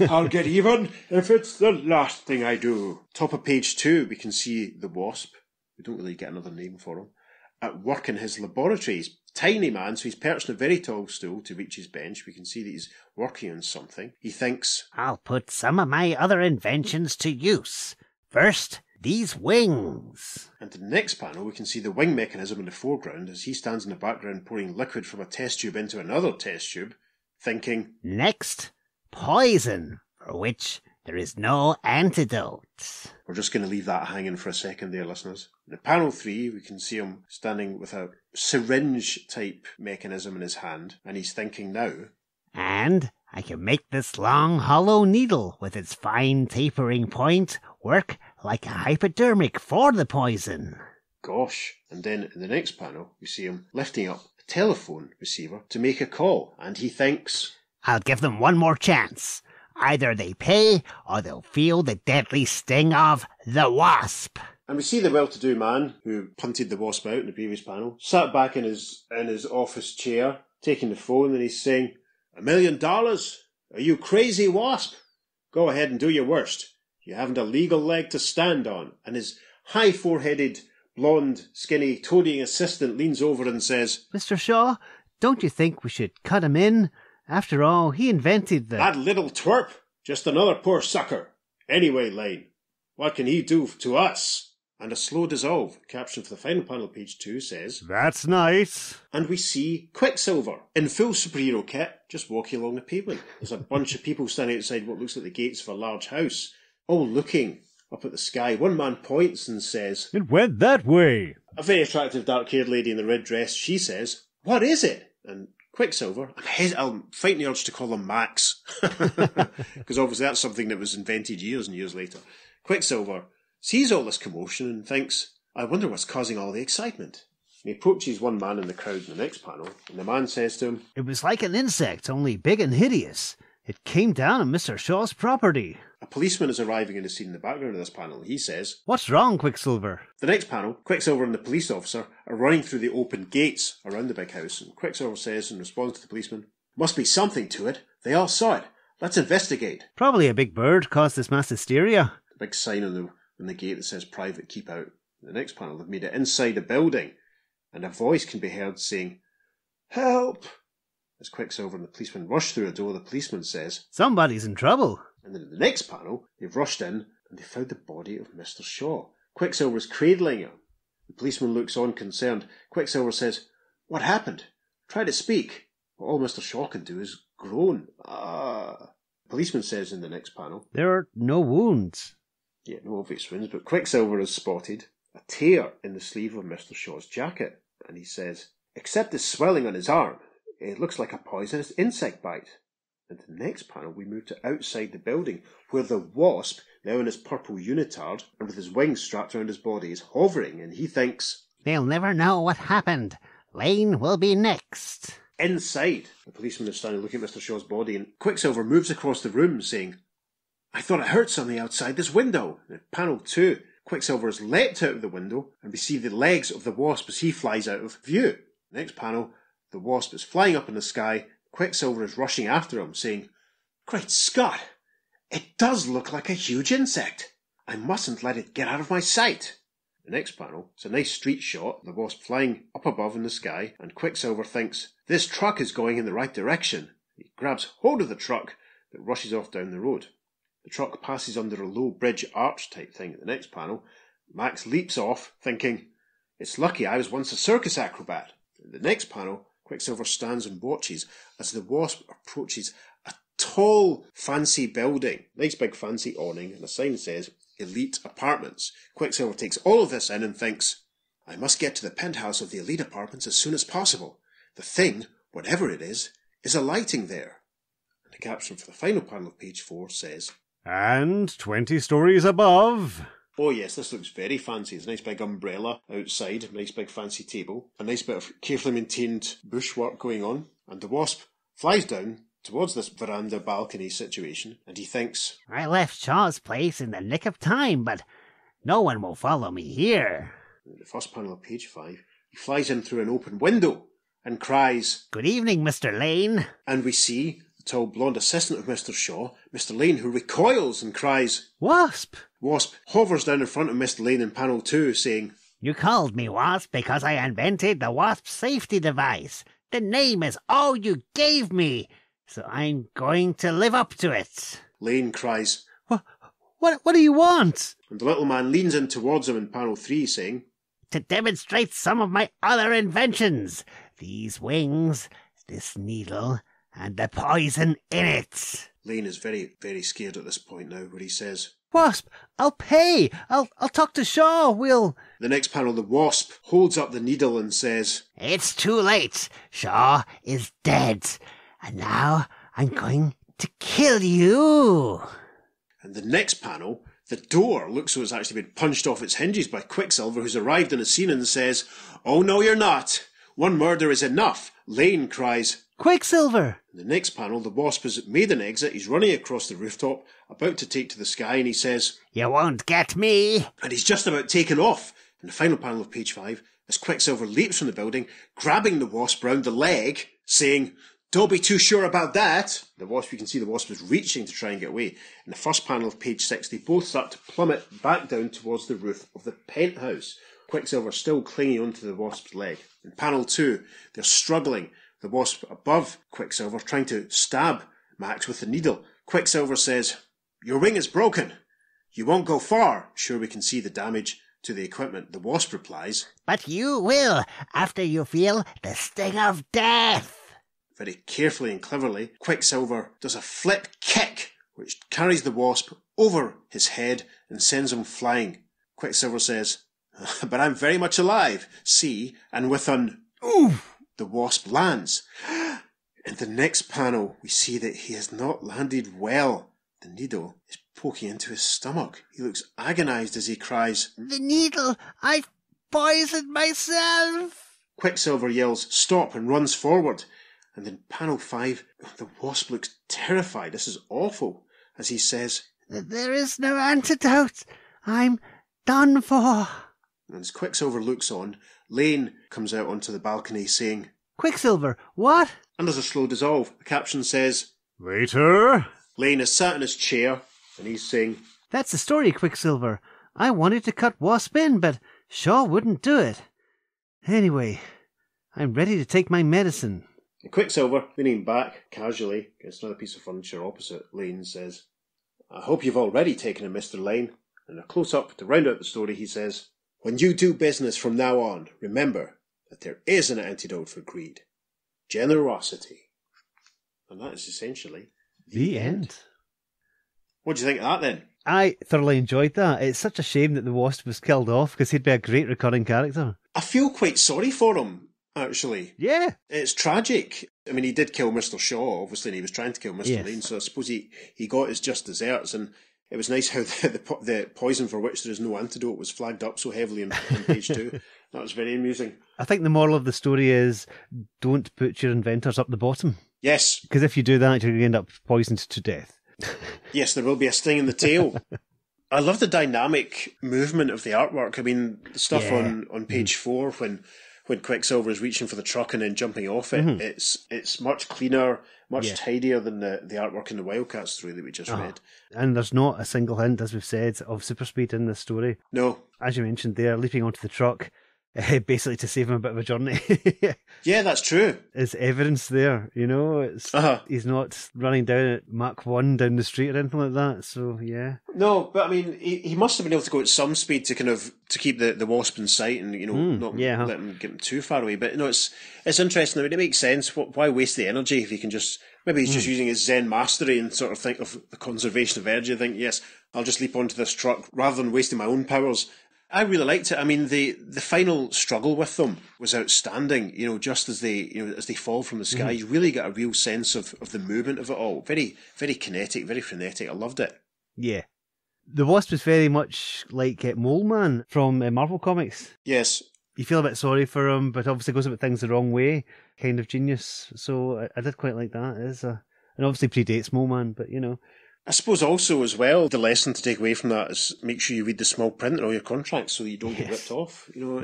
I'll get even if it's the last thing I do. Top of page 2, we can see the Wasp. We don't really get another name for him. At work in his laboratory. He's a tiny man, so he's perched on a very tall stool to reach his bench. We can see that he's working on something. He thinks, I'll put some of my other inventions to use. First, these wings. And in the next panel, we can see the wing mechanism in the foreground as he stands in the background pouring liquid from a test tube into another test tube, thinking, Next, poison, for which there is no antidote. We're just going to leave that hanging for a second there, listeners. In panel 3, we can see him standing with a syringe-type mechanism in his hand, and he's thinking now, And I can make this long hollow needle with its fine tapering point work like a hypodermic for the poison. Gosh. And then in the next panel, we see him lifting up a telephone receiver to make a call, and he thinks, I'll give them one more chance. Either they pay or they'll feel the deadly sting of the Wasp. And we see the well-to-do man who punted the Wasp out in the previous panel, sat back in his office chair, taking the phone, and he's saying, $1 million? Are you crazy, Wasp? Go ahead and do your worst. You haven't a legal leg to stand on. And his high-foreheaded, blonde, skinny, toadying assistant leans over and says, Mr. Shaw, don't you think we should cut him in? After all, he invented the... That little twerp! Just another poor sucker. Anyway, Lane, what can he do to us? and a slow dissolve. Caption for the final panel, page 2, says, That's nice. and we see Quicksilver in full superhero kit just walking along the pavement. There's a bunch of people standing outside what looks like the gates of a large house, all looking up at the sky. One man points and says, It went that way. a very attractive dark-haired lady in the red dress, she says, what is it? And Quicksilver, I'm fighting the urge to call him Max, because obviously that's something that was invented years and years later. Quicksilver sees all this commotion and thinks, I wonder what's causing all the excitement. And he approaches one man in the crowd in the next panel, and the man says to him, It was like an insect, only big and hideous. It came down on Mr. Shaw's property. a policeman is arriving in the scene in the background of this panel. He says, What's wrong, Quicksilver? the next panel, Quicksilver and the police officer are running through the open gates around the big house, and Quicksilver says in response to the policeman, must be something to it. They all saw it. Let's investigate. Probably a big bird caused this mass hysteria. The big sign on the gate that says private, keep out. In the next panel, they've made it inside a building, and a voice can be heard saying, help! As Quicksilver and the policeman rush through a door, the policeman says, Somebody's in trouble. and then in the next panel, they've rushed in and they found the body of Mr. Shaw. Quicksilver is cradling him. The policeman looks on concerned. Quicksilver says, what happened? Try to speak. But all Mr. Shaw can do is groan. The policeman says in the next panel, There are no wounds. yeah, no obvious wounds, but Quicksilver has spotted a tear in the sleeve of Mr. Shaw's jacket. And he says, except the swelling on his arm, it looks like a poisonous insect bite. And in the next panel, we move to outside the building, where the Wasp, now in his purple unitard, and with his wings strapped around his body, is hovering, and he thinks, They'll never know what happened. Lane will be next. inside. The policeman is standing looking at Mr. Shaw's body, and Quicksilver moves across the room, saying, I thought I heard something outside this window. In panel 2, Quicksilver has leapt out of the window, and we see the legs of the Wasp as he flies out of view. Next panel, the Wasp is flying up in the sky. Quicksilver is rushing after him, saying, Great Scott! It does look like a huge insect. I mustn't let it get out of my sight. The next panel, it's a nice street shot, the Wasp flying up above in the sky, and Quicksilver thinks, this truck is going in the right direction. He grabs hold of the truck that rushes off down the road. The truck passes under a low bridge arch type thing at the next panel. Max leaps off, thinking, it's lucky I was once a circus acrobat. In the next panel, Quicksilver stands and watches as the Wasp approaches a tall, fancy building. Nice big fancy awning, and a sign says, Elite Apartments. Quicksilver takes all of this in and thinks, I must get to the penthouse of the Elite Apartments as soon as possible. The thing, whatever it is alighting there. And the caption for the final panel of page 4 says, And 20 stories above. oh yes, this looks very fancy. There's a nice big umbrella outside, a nice big fancy table, a nice bit of carefully maintained bushwork going on, and the Wasp flies down towards this veranda balcony situation, and he thinks, I left Shaw's place in the nick of time, but no one will follow me here. in the first panel of page 5, he flies in through an open window and cries, Good evening, Mr. Lane. and we see the tall blonde assistant of Mr. Shaw, Mr. Lane, who recoils and cries. Wasp! Wasp hovers down in front of Mr. Lane in panel 2, saying, You called me Wasp because I invented the Wasp safety device. The name is all you gave me, so I'm going to live up to it. Lane cries, What do you want? and the little man leans in towards him in panel 3, saying, To demonstrate some of my other inventions. These wings, this needle, and the poison in it. Lane is very, very scared at this point now, where he says, Wasp, I'll pay. I'll talk to Shaw. We'll... the next panel, the Wasp holds up the needle and says, It's too late. Shaw is dead. And now I'm going to kill you. and the next panel, the door looks so it's actually been punched off its hinges by Quicksilver, who's arrived in the scene and says, Oh no, you're not. One murder is enough. Lane cries. Quicksilver! In the next panel, the Wasp has made an exit. He's running across the rooftop, about to take to the sky, and he says, You won't get me. and he's just about taken off. In the final panel of page 5, as Quicksilver leaps from the building, grabbing the Wasp round the leg, saying, Don't be too sure about that. The Wasp, you can see the Wasp is reaching to try and get away. In the first panel of page 6, they both start to plummet back down towards the roof of the penthouse. Quicksilver still clinging onto the Wasp's leg. In panel 2, they're struggling. The Wasp above Quicksilver trying to stab Max with the needle. Quicksilver says, Your wing is broken. You won't go far. Sure, we can see the damage to the equipment, the Wasp replies, But you will, after you feel the sting of death. Very carefully and cleverly, Quicksilver does a flip kick, which carries the Wasp over his head and sends him flying. Quicksilver says, But I'm very much alive. See, and with an oof, the Wasp lands. In the next panel, we see that he has not landed well. The needle is poking into his stomach. He looks agonised as he cries, The needle! I've poisoned myself! Quicksilver yells, Stop, and runs forward. And in panel 5, the Wasp looks terrified. This is awful. As he says, There is no antidote. I'm done for. And as Quicksilver looks on, Lane comes out onto the balcony saying, Quicksilver, what? And there's a slow dissolve. The caption says, Later. Lane is sat in his chair, and he's saying, That's the story, Quicksilver. I wanted to cut Wasp in, but Shaw wouldn't do it. Anyway, I'm ready to take my medicine. And Quicksilver, leaning back casually against another piece of furniture opposite Lane, says, I hope you've already taken a Mr. Lane. And a close-up to round out the story, he says, When you do business from now on, remember that there is an antidote for greed. Generosity. And that is essentially The end. What do you think of that then? I thoroughly enjoyed that. It's such a shame that the Wasp was killed off because he'd be a great recurring character. I feel quite sorry for him, actually. Yeah. It's tragic. I mean, he did kill Mr. Shaw, obviously, and he was trying to kill Mr. Yes. Lane, so I suppose he got his just deserts, and it was nice how the poison for which there is no antidote was flagged up so heavily on page 2. That was very amusing. I think the moral of the story is don't put your inventors up the bottom. Yes. Because if you do that, you're going to end up poisoned to death. Yes, there will be a sting in the tail. I love the dynamic movement of the artwork. I mean, the stuff on page 4 when Quicksilver is reaching for the truck and then jumping off it, it's much cleaner, much tidier than the artwork in the Wildcat story that we just read. And there's not a single hint, as we've said, of super speed in this story. No. As you mentioned there, leaping onto the truck, basically to save him a bit of a journey. Yeah, that's true. There's evidence there, you know. It's He's not running down at Mach 1 down the street or anything like that, so yeah. No, but I mean, he must have been able to go at some speed to keep the Wasp in sight and, not let him get him too far away. But, it's interesting. I mean, it makes sense. Why waste the energy if he can just... Maybe he's just using his Zen mastery and sort of think of the conservation of energy. I think, yes, I'll just leap onto this truck rather than wasting my own powers. I really liked it. I mean, the final struggle with them was outstanding. Just as they fall from the sky, you really get a real sense of the movement of it all. Very, very kinetic, very frenetic. I loved it. Yeah. The Wasp is very much like Mole Man from Marvel Comics. Yes. You feel a bit sorry for him, but obviously goes about things the wrong way. Kind of genius. So I did quite like that. And obviously predates Mole Man, but I suppose also as well, the lesson to take away from that is make sure you read the small print in all your contracts so that you don't get ripped off. You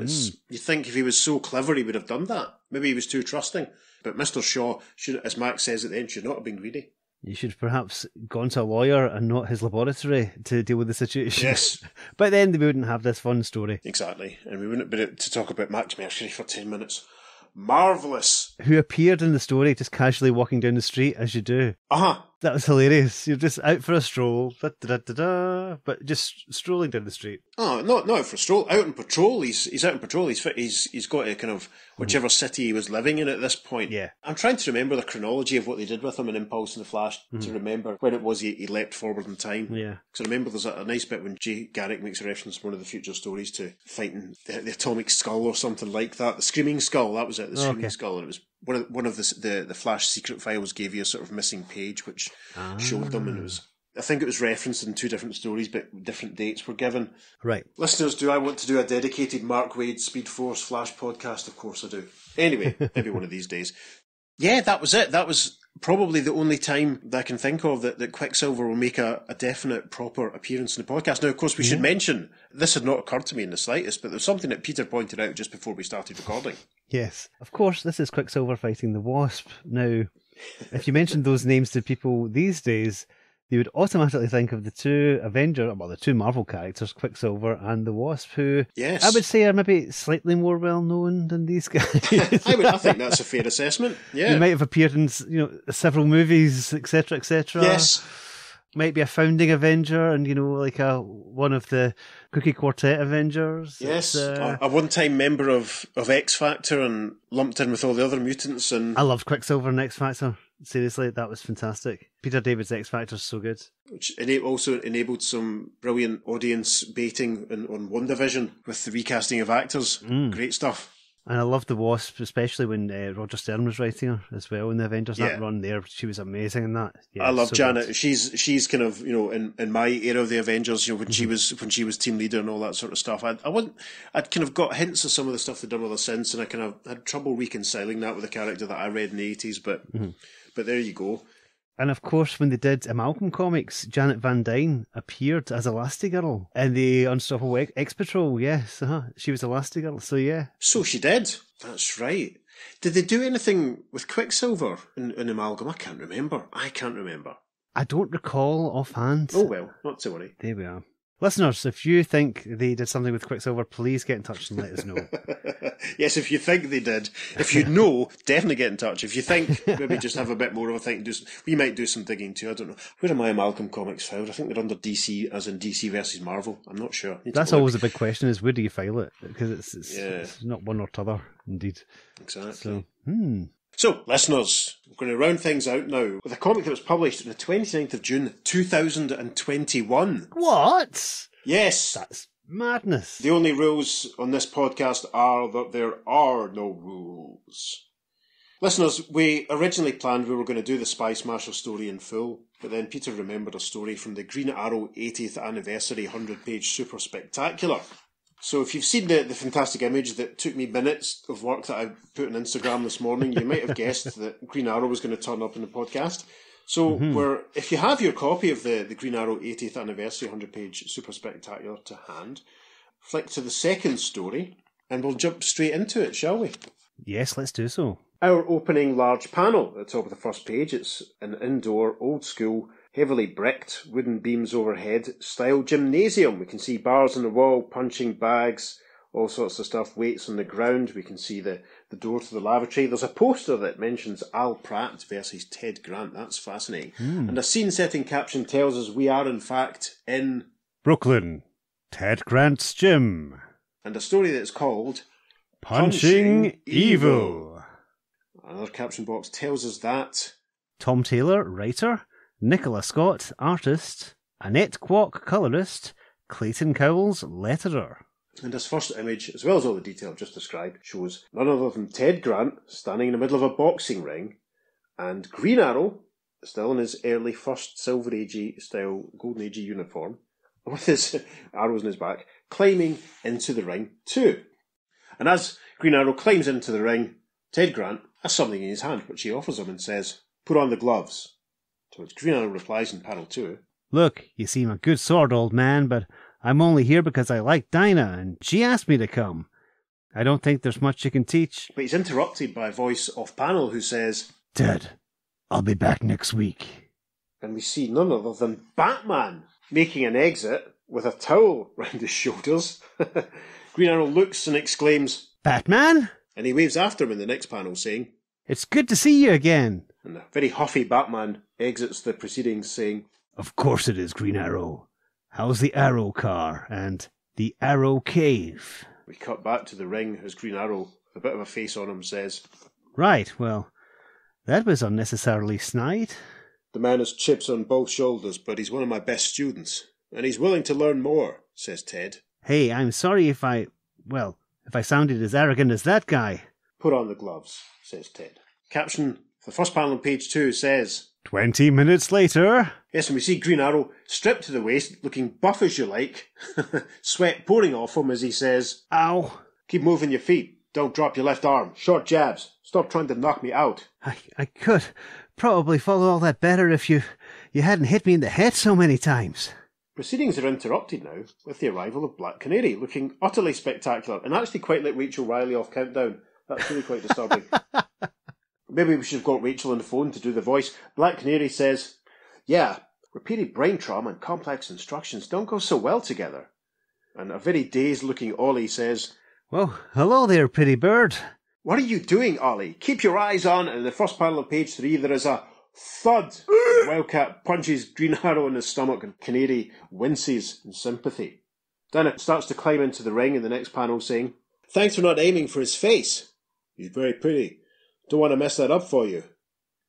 think if he was so clever, he would have done that. Maybe he was too trusting. But Mr. Shaw, as Max says at the end, should not have been greedy. You should have perhaps gone to a lawyer and not his laboratory to deal with the situation. Yes. But then they wouldn't have this fun story. Exactly. And we wouldn't be able to talk about Max Mercury for 10 minutes. Marvellous. Who appeared in the story just casually walking down the street as you do. That was hilarious. You're just out for a stroll, but just strolling down the street. Oh, not out for a stroll. Out on patrol. He's out on patrol. He's got to kind of whichever city he was living in at this point. Yeah. I'm trying to remember the chronology of what they did with him in Impulse and the Flash to remember when it was he leapt forward in time. Yeah. Because I remember there's a nice bit when Jay Garrick makes a reference in one of the future stories to fighting the atomic skull or something like that. The screaming skull. That was it. The screaming skull, and it was one of the Flash secret files gave you a sort of missing page which showed them, and I think it was referenced in 2 different stories, but different dates were given. Right. Listeners, do I want to do a dedicated Mark Waid Speed Force Flash podcast? Of course I do. Anyway, maybe one of these days. Yeah, that was it. That was probably the only time that I can think of that Quicksilver will make a definite, proper appearance in the podcast. Now, of course, we should mention, this had not occurred to me in the slightest, but there's something that Peter pointed out just before we started recording. Yes. Of course, this is Quicksilver fighting the Wasp. Now, if you mentioned those names to people these days, they would automatically think of the two Marvel characters, Quicksilver and the Wasp, who I would say are maybe slightly more well known than these guys. I think that's a fair assessment. Yeah, they might have appeared in several movies, etc., etc. Yes, might be a founding Avenger and, like one of the Cookie Quartet Avengers. Yes, It's, a one-time member of X Factor and lumped in with all the other mutants. And I loved Quicksilver and X Factor. Seriously, that was fantastic. Peter David's X Factor is so good. Which also enabled some brilliant audience baiting on WandaVision with the recasting of actors. Great stuff. And I loved the Wasp, especially when Roger Stern was writing her as well in the Avengers. That run there, she was amazing in that. Yeah, I love so Janet. good. She's kind of in my era of the Avengers. When she was team leader and all that sort of stuff. I'd kind of got hints of some of the stuff they'd done with her since, and I kind of had trouble reconciling that with the character that I read in the 80s. But there you go. And of course, when they did Amalgam Comics, Janet Van Dyne appeared as Elastigirl in the Unstoppable X-Patrol. Yes, she was Elastigirl, so yeah. So she did. That's right. Did they do anything with Quicksilver in Amalgam? I can't remember. I don't recall offhand. Oh well, not to worry. There we are. Listeners, if you think they did something with Quicksilver, please get in touch and let us know. Yes, if you think they did. If you know, definitely get in touch. If you think, maybe just have a bit more of a think. We might do some digging too. I don't know. Where are my Amalgam Comics filed? I think they're under DC, as in DC versus Marvel. I'm not sure. That's always a big question, is where do you file it? Because it's not one or t'other, indeed. Exactly. So, So, listeners, we're going to round things out now with a comic that was published on the 29th of June 2021. What? Yes. That's madness. The only rules on this podcast are that there are no rules. Listeners, we originally planned we were going to do the Spy Smasher story in full, but then Peter remembered a story from the Green Arrow 80th Anniversary 100-page Super Spectacular. So if you've seen the fantastic image that took me minutes of work that I put on Instagram this morning, you might have guessed that Green Arrow was going to turn up in the podcast. So if you have your copy of the Green Arrow 80th Anniversary 100-page Super Spectacular to hand, flick to the second story and we'll jump straight into it, shall we? Yes, let's do so. Our opening large panel at the top of the first page, it's an indoor, old-school, heavily bricked, wooden beams overhead style gymnasium. We can see bars on the wall, punching bags, all sorts of stuff, weights on the ground. We can see the door to the lavatory. There's a poster that mentions Al Pratt versus Ted Grant. That's fascinating. And a scene-setting caption tells us we are, in fact, in Brooklyn, Ted Grant's gym. And a story that's called Punching Evil. Another caption box tells us that Tom Taylor, writer. Nicola Scott, artist. Annette Kwok, colourist. Clayton Cowles, letterer. And this first image, as well as all the detail I've just described, shows none other than Ted Grant standing in the middle of a boxing ring, and Green Arrow, still in his early first Silver Agey style Golden Agey uniform, with his arrows in his back, climbing into the ring too. And as Green Arrow climbs into the ring, Ted Grant has something in his hand, which he offers him and says, "Put on the gloves." To which Green Arrow replies in panel 2, "Look, you seem a good sort, old man, but I'm only here because I like Dinah, and she asked me to come. I don't think there's much you can teach." But he's interrupted by a voice off panel who says, "Ted, I'll be back next week." And we see none other than Batman making an exit with a towel round his shoulders. Green Arrow looks and exclaims, "Batman?" And he waves after him in the next panel saying, "It's good to see you again." And the very huffy Batman exits the proceedings saying, "Of course it is, Green Arrow. How's the Arrow car and the Arrow Cave?" We cut back to the ring as Green Arrow, with a bit of a face on him, says, "Right, well, that was unnecessarily snide." "The man has chips on both shoulders, but he's one of my best students, and he's willing to learn more," says Ted. "Hey, I'm sorry if I sounded as arrogant as that guy." "Put on the gloves," says Ted. Caption, the first panel on page 2 says, 20 minutes later. Yes, and we see Green Arrow stripped to the waist, looking buff as you like, sweat pouring off him as he says, "Ow. Keep moving your feet. Don't drop your left arm. Short jabs. Stop trying to knock me out." I could probably follow all that better if you hadn't hit me in the head so many times." Proceedings are interrupted now with the arrival of Black Canary, looking utterly spectacular, and actually quite like Rachel Riley off Countdown. That's really quite disturbing. Maybe we should have got Rachel on the phone to do the voice. Black Canary says, "Yeah, repeated brain trauma and complex instructions don't go so well together." And a very dazed-looking Ollie says, "Well, hello there, pretty bird." "What are you doing, Ollie? Keep your eyes on." And in the first panel of page 3, there is a thud. Wildcat punches Green Arrow in the stomach and Canary winces in sympathy. Dinah starts to climb into the ring in the next panel saying, "Thanks for not aiming for his face. He's very pretty. Don't want to mess that up for you."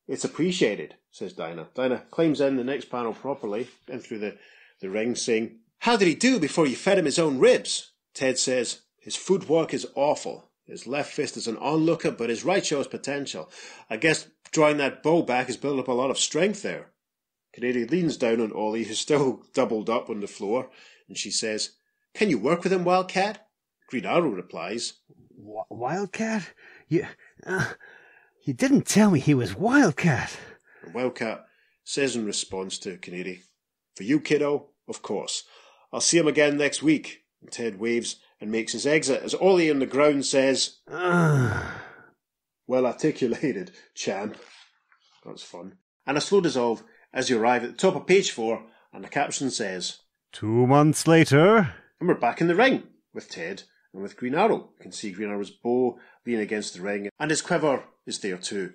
"It's appreciated," says Dinah. Dinah climbs in the next panel properly, in through the ring, saying, "How did he do before you fed him his own ribs?" Ted says, "His footwork is awful. His left fist is an onlooker, but his right shows potential. I guess drawing that bow back has built up a lot of strength there." Canary leans down on Ollie, who's still doubled up on the floor, and she says, "Can you work with him, Wildcat?" Green Arrow replies, Wildcat? You didn't tell me he was Wildcat. And Wildcat says in response to Canary, "For you, kiddo, of course. I'll see him again next week." And Ted waves and makes his exit as Ollie on the ground says, "Well articulated, champ." That's fun. And a slow dissolve as you arrive at the top of page 4, and the caption says, 2 months later. And we're back in the ring with Ted and with Green Arrow. You can see Green Arrow's bow leaning against the ring, and his quiver is there too.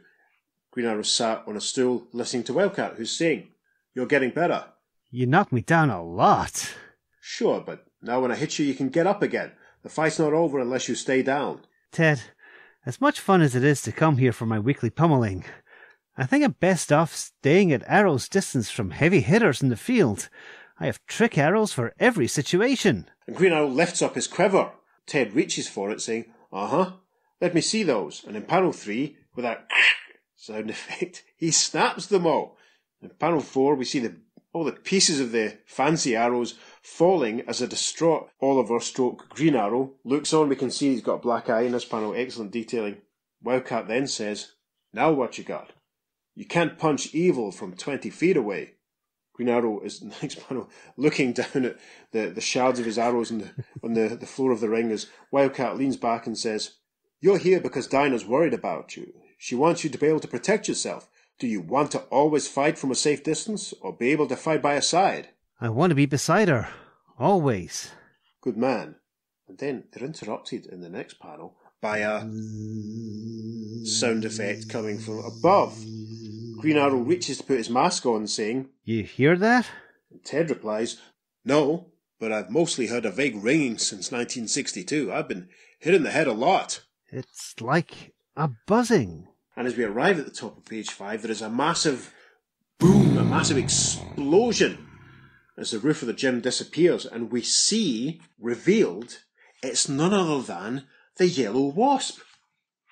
Green Arrow sat on a stool listening to Wildcat, who's saying, "You're getting better." You knocked me down a lot. "Sure, but now when I hit you, you can get up again. The fight's not over unless you stay down." Ted, as much fun as it is to come here for my weekly pummeling, I think I'm best off staying at arrow's distance from heavy hitters in the field. I have trick arrows for every situation. And Green Arrow lifts up his quiver. Ted reaches for it, saying, "Let me see those." And in panel 3, with that sound effect, he snaps them all. In panel 4, we see all the pieces of the fancy arrows falling as a distraught Oliver stroke Green Arrow looks on. We can see he's got a black eye in this panel. Excellent detailing. Wildcat then says, "Now what you got? You can't punch evil from 20 feet away." Green Arrow is, in the next panel, looking down at the shards of his arrows on the floor of the ring as Wildcat leans back and says, "You're here because Dinah's worried about you. She wants you to be able to protect yourself. Do you want to always fight from a safe distance, or be able to fight by her side?" I want to be beside her. Always. Good man. And then they're interrupted in the next panel by a sound effect coming from above. Green Arrow reaches to put his mask on, saying, You hear that? And Ted replies, "No, but I've mostly heard a vague ringing since 1962. I've been hit in the head a lot." It's like a buzzing. And as we arrive at the top of page 5, there is a massive boom, a massive explosion as the roof of the gym disappears, and we see, revealed, it's none other than the Yellow Wasp,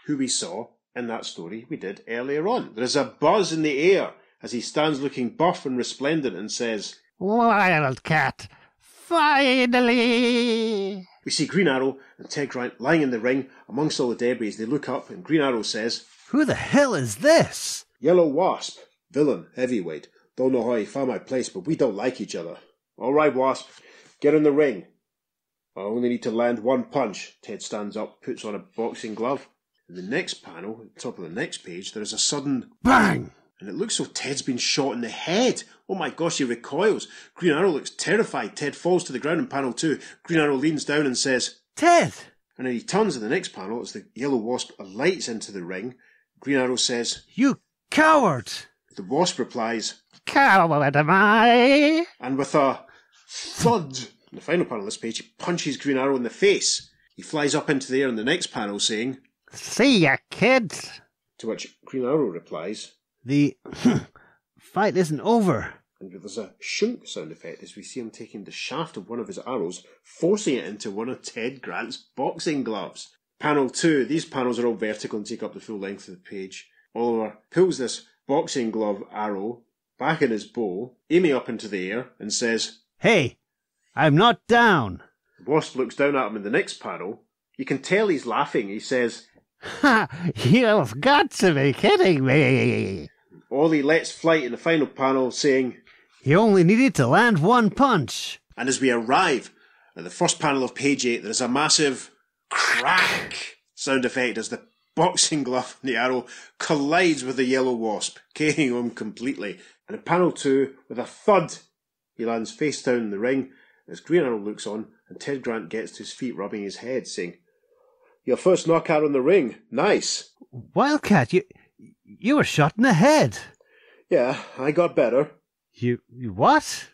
who we saw in that story we did earlier on. There is a buzz in the air as he stands looking buff and resplendent and says, "Wildcat, finally!" We see Green Arrow and Ted Grant lying in the ring amongst all the debris. They look up and Green Arrow says, Who the hell is this? "Yellow Wasp, villain, heavyweight. Don't know how he found my place, but we don't like each other." "All right, Wasp, get in the ring." "I only need to land one punch." Ted stands up, puts on a boxing glove. In the next panel, at the top of the next page, there is a sudden bang, and it looks as though Ted's been shot in the head. Oh my gosh, he recoils. Green Arrow looks terrified. Ted falls to the ground in panel 2. Green Arrow leans down and says, Ted! And then he turns in the next panel as the Yellow Wasp alights into the ring. Green Arrow says, You coward! The Wasp replies, "Coward am I?" and with a thud, in the final panel of this page, he punches Green Arrow in the face. He flies up into the air in the next panel saying, "See ya, kid." to which Green Arrow replies, The fight isn't over. and there's a shunk sound effect as we see him taking the shaft of one of his arrows, forcing it into one of Ted Grant's boxing gloves. Panel 2, these panels are all vertical and take up the full length of the page. Oliver pulls this boxing glove arrow back in his bow, aiming up into the air, and says, Hey, I'm not down. The Wasp looks down at him in the next panel. You can tell he's laughing. He says, "Ha! You've got to be kidding me." Ollie lets flight in the final panel, saying, He only needed to land one punch. and as we arrive at the first panel of page 8, there is a massive crack sound effect as the boxing glove and the arrow collides with the Yellow Wasp, killing him completely. And in panel 2, with a thud, he lands face down in the ring as Green Arrow looks on, and Ted Grant gets to his feet, rubbing his head, saying, "Your first knockout in the ring. Nice." Wildcat, you were shot in the head. Yeah, I got better. You what?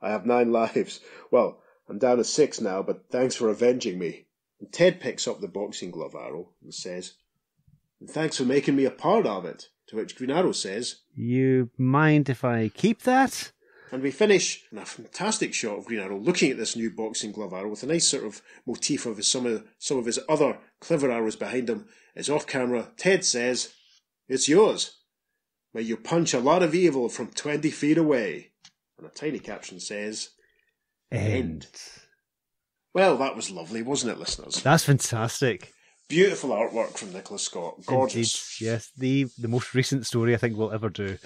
I have 9 lives. Well, I'm down to 6 now, but thanks for avenging me. And Ted picks up the boxing glove arrow and says, and thanks for making me a part of it. To which Green Arrow says, You mind if I keep that? and we finish in a fantastic shot of Green Arrow looking at this new boxing glove arrow with a nice sort of motif of some of his other clever arrows behind him. As off camera, Ted says, it's yours. May you punch a lot of evil from 20 feet away. And a tiny caption says, End. Well, that was lovely, wasn't it, listeners? That's fantastic. Beautiful artwork from Nicholas Scott. Gorgeous. Indeed, yes, the most recent story I think we'll ever do.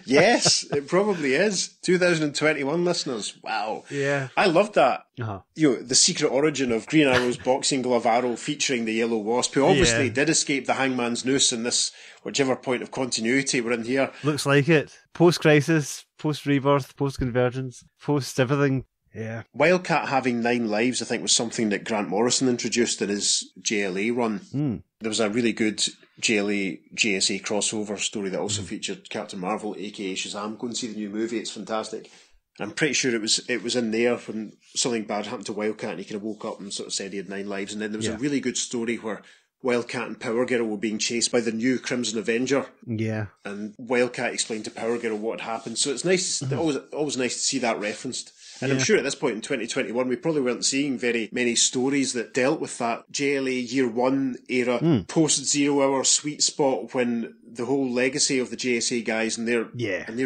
Yes, it probably is. 2021 listeners. Wow. Yeah. I loved that. Uh-huh. You know, the secret origin of Green Arrow's boxing glove arrow featuring the Yellow Wasp, who obviously did escape the hangman's noose in this, whichever point of continuity we're in here. Looks like it. Post-crisis, post-rebirth, post-convergence, post-everything. Yeah. Wildcat having 9 lives, I think, was something that Grant Morrison introduced in his JLA run. There was a really good JLA GSA crossover story that also featured Captain Marvel, A.K.A. Shazam. Go and see the new movie, it's fantastic. I'm pretty sure it was in there when something bad happened to Wildcat and he kind of woke up and sort of said he had 9 lives. And then there was a really good story where Wildcat and Power Girl were being chased by the new Crimson Avenger. Yeah. And Wildcat explained to Power Girl what had happened. So it's nice, always nice to see that referenced. And I'm sure at this point in 2021, we probably weren't seeing very many stories that dealt with that JLA Year 1 era, post-Zero Hour sweet spot when the whole legacy of the JSA guys and their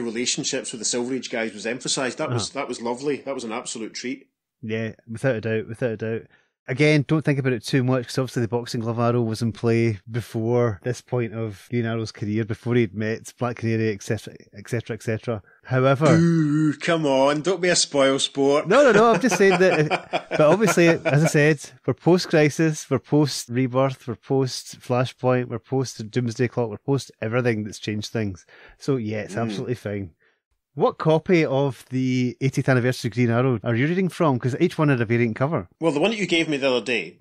relationships with the Silver Age guys was emphasised. That was lovely. That was an absolute treat. Yeah, without a doubt. Again, don't think about it too much because obviously the boxing glove arrow was in play before this point of Green Arrow's career, before he'd met Black Canary, etc., etc., etc. However... Ooh, come on, don't be a spoil sport. No, I'm just saying that... But obviously, as I said, we're post-crisis, we're post-rebirth, we're post-flashpoint, we're post-doomsday clock, we're post-everything that's changed things. So yeah, it's absolutely fine. What copy of the 80th anniversary Green Arrow are you reading from? Because each one had a variant cover. Well, the one that you gave me the other day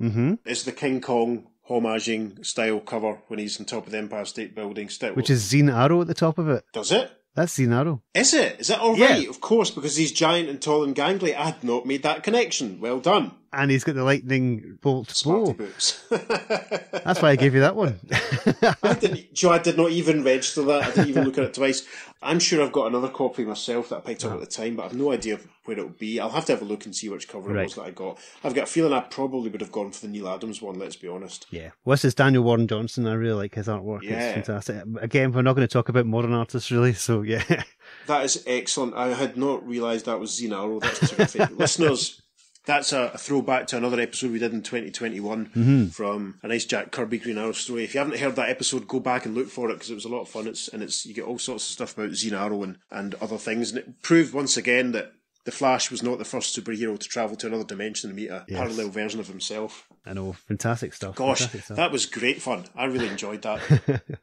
is the King Kong homaging style cover when he's on top of the Empire State Building. Which is Zine Arrow at the top of it. Does it? That's Zine Arrow. Is it? Is that all right? Yeah. Of course, because he's giant and tall and gangly. I had not made that connection. Well done. And he's got the lightning bolt bow. Boots. That's why I gave you that one. I did not even register that. I didn't even look at it twice. I'm sure I've got another copy myself that I picked up at the time, but I've no idea where it'll be. I'll have to have a look and see which cover it was that I got. I've got a feeling I probably would have gone for the Neil Adams one, let's be honest. Yeah. Well, this is Daniel Warren Johnson. I really like his artwork. Yeah. It's fantastic. Again, we're not going to talk about modern artists, really, so yeah. That is excellent. I had not realised that was Zine Arrow. That's terrific. Listeners, that's a throwback to another episode we did in 2021 from a nice Jack Kirby Green Arrow story. If you haven't heard that episode, go back and look for it because it was a lot of fun. You get all sorts of stuff about Zine Arrow and other things. And it proved once again that the Flash was not the first superhero to travel to another dimension and meet a parallel version of himself. I know, fantastic stuff. Gosh, fantastic stuff. That was great fun. I really enjoyed that.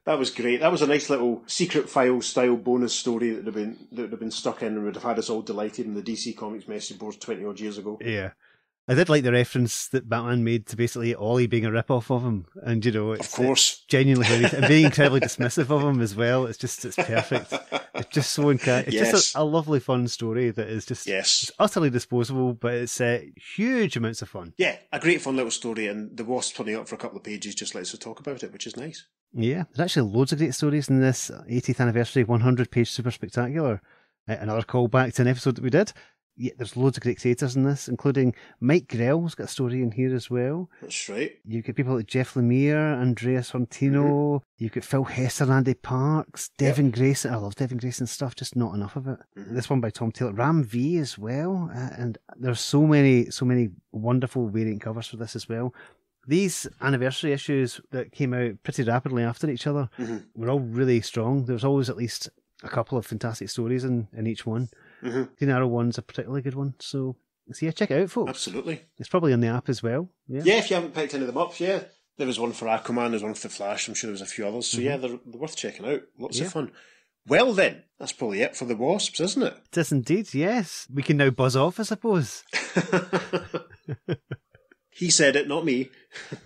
That was great. That was a nice little secret file style bonus story that would have been stuck in and would have had us all delighted in the DC Comics message boards 20 odd years ago. Yeah. I did like the reference that Batman made to basically Ollie being a rip-off of him. And, it's, of course. It's genuinely hilarious. And being incredibly dismissive of him as well. It's perfect. It's just so incredible. It's just a lovely, fun story that is just it's utterly disposable, but it's huge amounts of fun. Yeah, a great fun little story. And the Wasp turning up for a couple of pages just lets us talk about it, which is nice. Yeah, there's actually loads of great stories in this 80th anniversary 100-page super spectacular. Another callback to an episode that we did. Yeah, there's loads of great creators in this, including Mike Grell's got a story in here as well. That's right. You've got people like Jeff Lemire, Andreas Sorrentino, you've got Phil Hester, Andy Parks, Devin Grayson. I love Devin Grayson's stuff, just not enough of it. This one by Tom Taylor, Ram V as well, and there's so many wonderful variant covers for this as well. These anniversary issues that came out pretty rapidly after each other were all really strong. There was always at least a couple of fantastic stories in each one. Green Arrow one's a particularly good one. So yeah, check it out, folks. Absolutely. It's probably on the app as well. Yeah, if you haven't picked any of them up, there was one for Aquaman, there's one for the Flash, I'm sure there was a few others. So yeah, they're worth checking out. Lots of fun. Well then, that's probably it for the Wasps, isn't it? It is indeed, yes. We can now buzz off, I suppose. He said it, not me.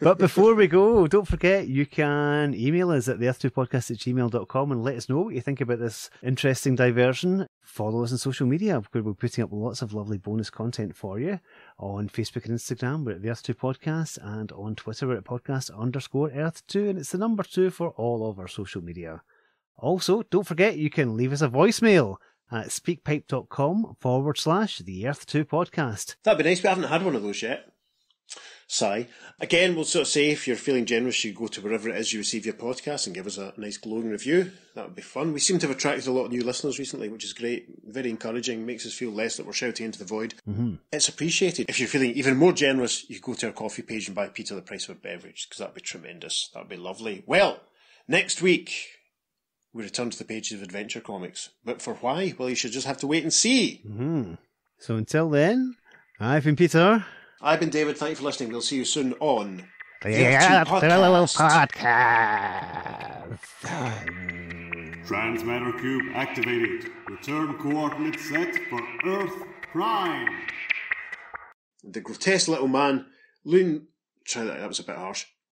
But before we go, don't forget you can email us at theearth2podcast@gmail.com and let us know what you think about this interesting diversion. Follow us on social media, where we're putting up lots of lovely bonus content for you. On Facebook and Instagram, we're at the Earth2 Podcast, and on Twitter, we're at podcast_Earth2, and it's the number 2 for all of our social media. Also, don't forget you can leave us a voicemail at speakpipe.com/the Earth2 Podcast. That'd be nice. We haven't had one of those yet. Sigh. Again, we'll sort of say if you're feeling generous, you go to wherever it is you receive your podcast and give us a nice glowing review. That would be fun. We seem to have attracted a lot of new listeners recently, which is great. Very encouraging. Makes us feel less that we're shouting into the void. Mm-hmm. It's appreciated. If you're feeling even more generous, you go to our coffee page and buy Peter the price of a beverage, because that'd be tremendous. That'd be lovely. Well, next week we return to the pages of Adventure Comics. But for why? Well, you should just have to wait and see. Mm-hmm. So until then, I've been Peter. I've been David. Thank you for listening. We'll see you soon on the Earth2 Podcast. Transmatter cube activated. Return coordinates set for Earth Prime. The grotesque little man, Loon... Try that, that was a bit harsh.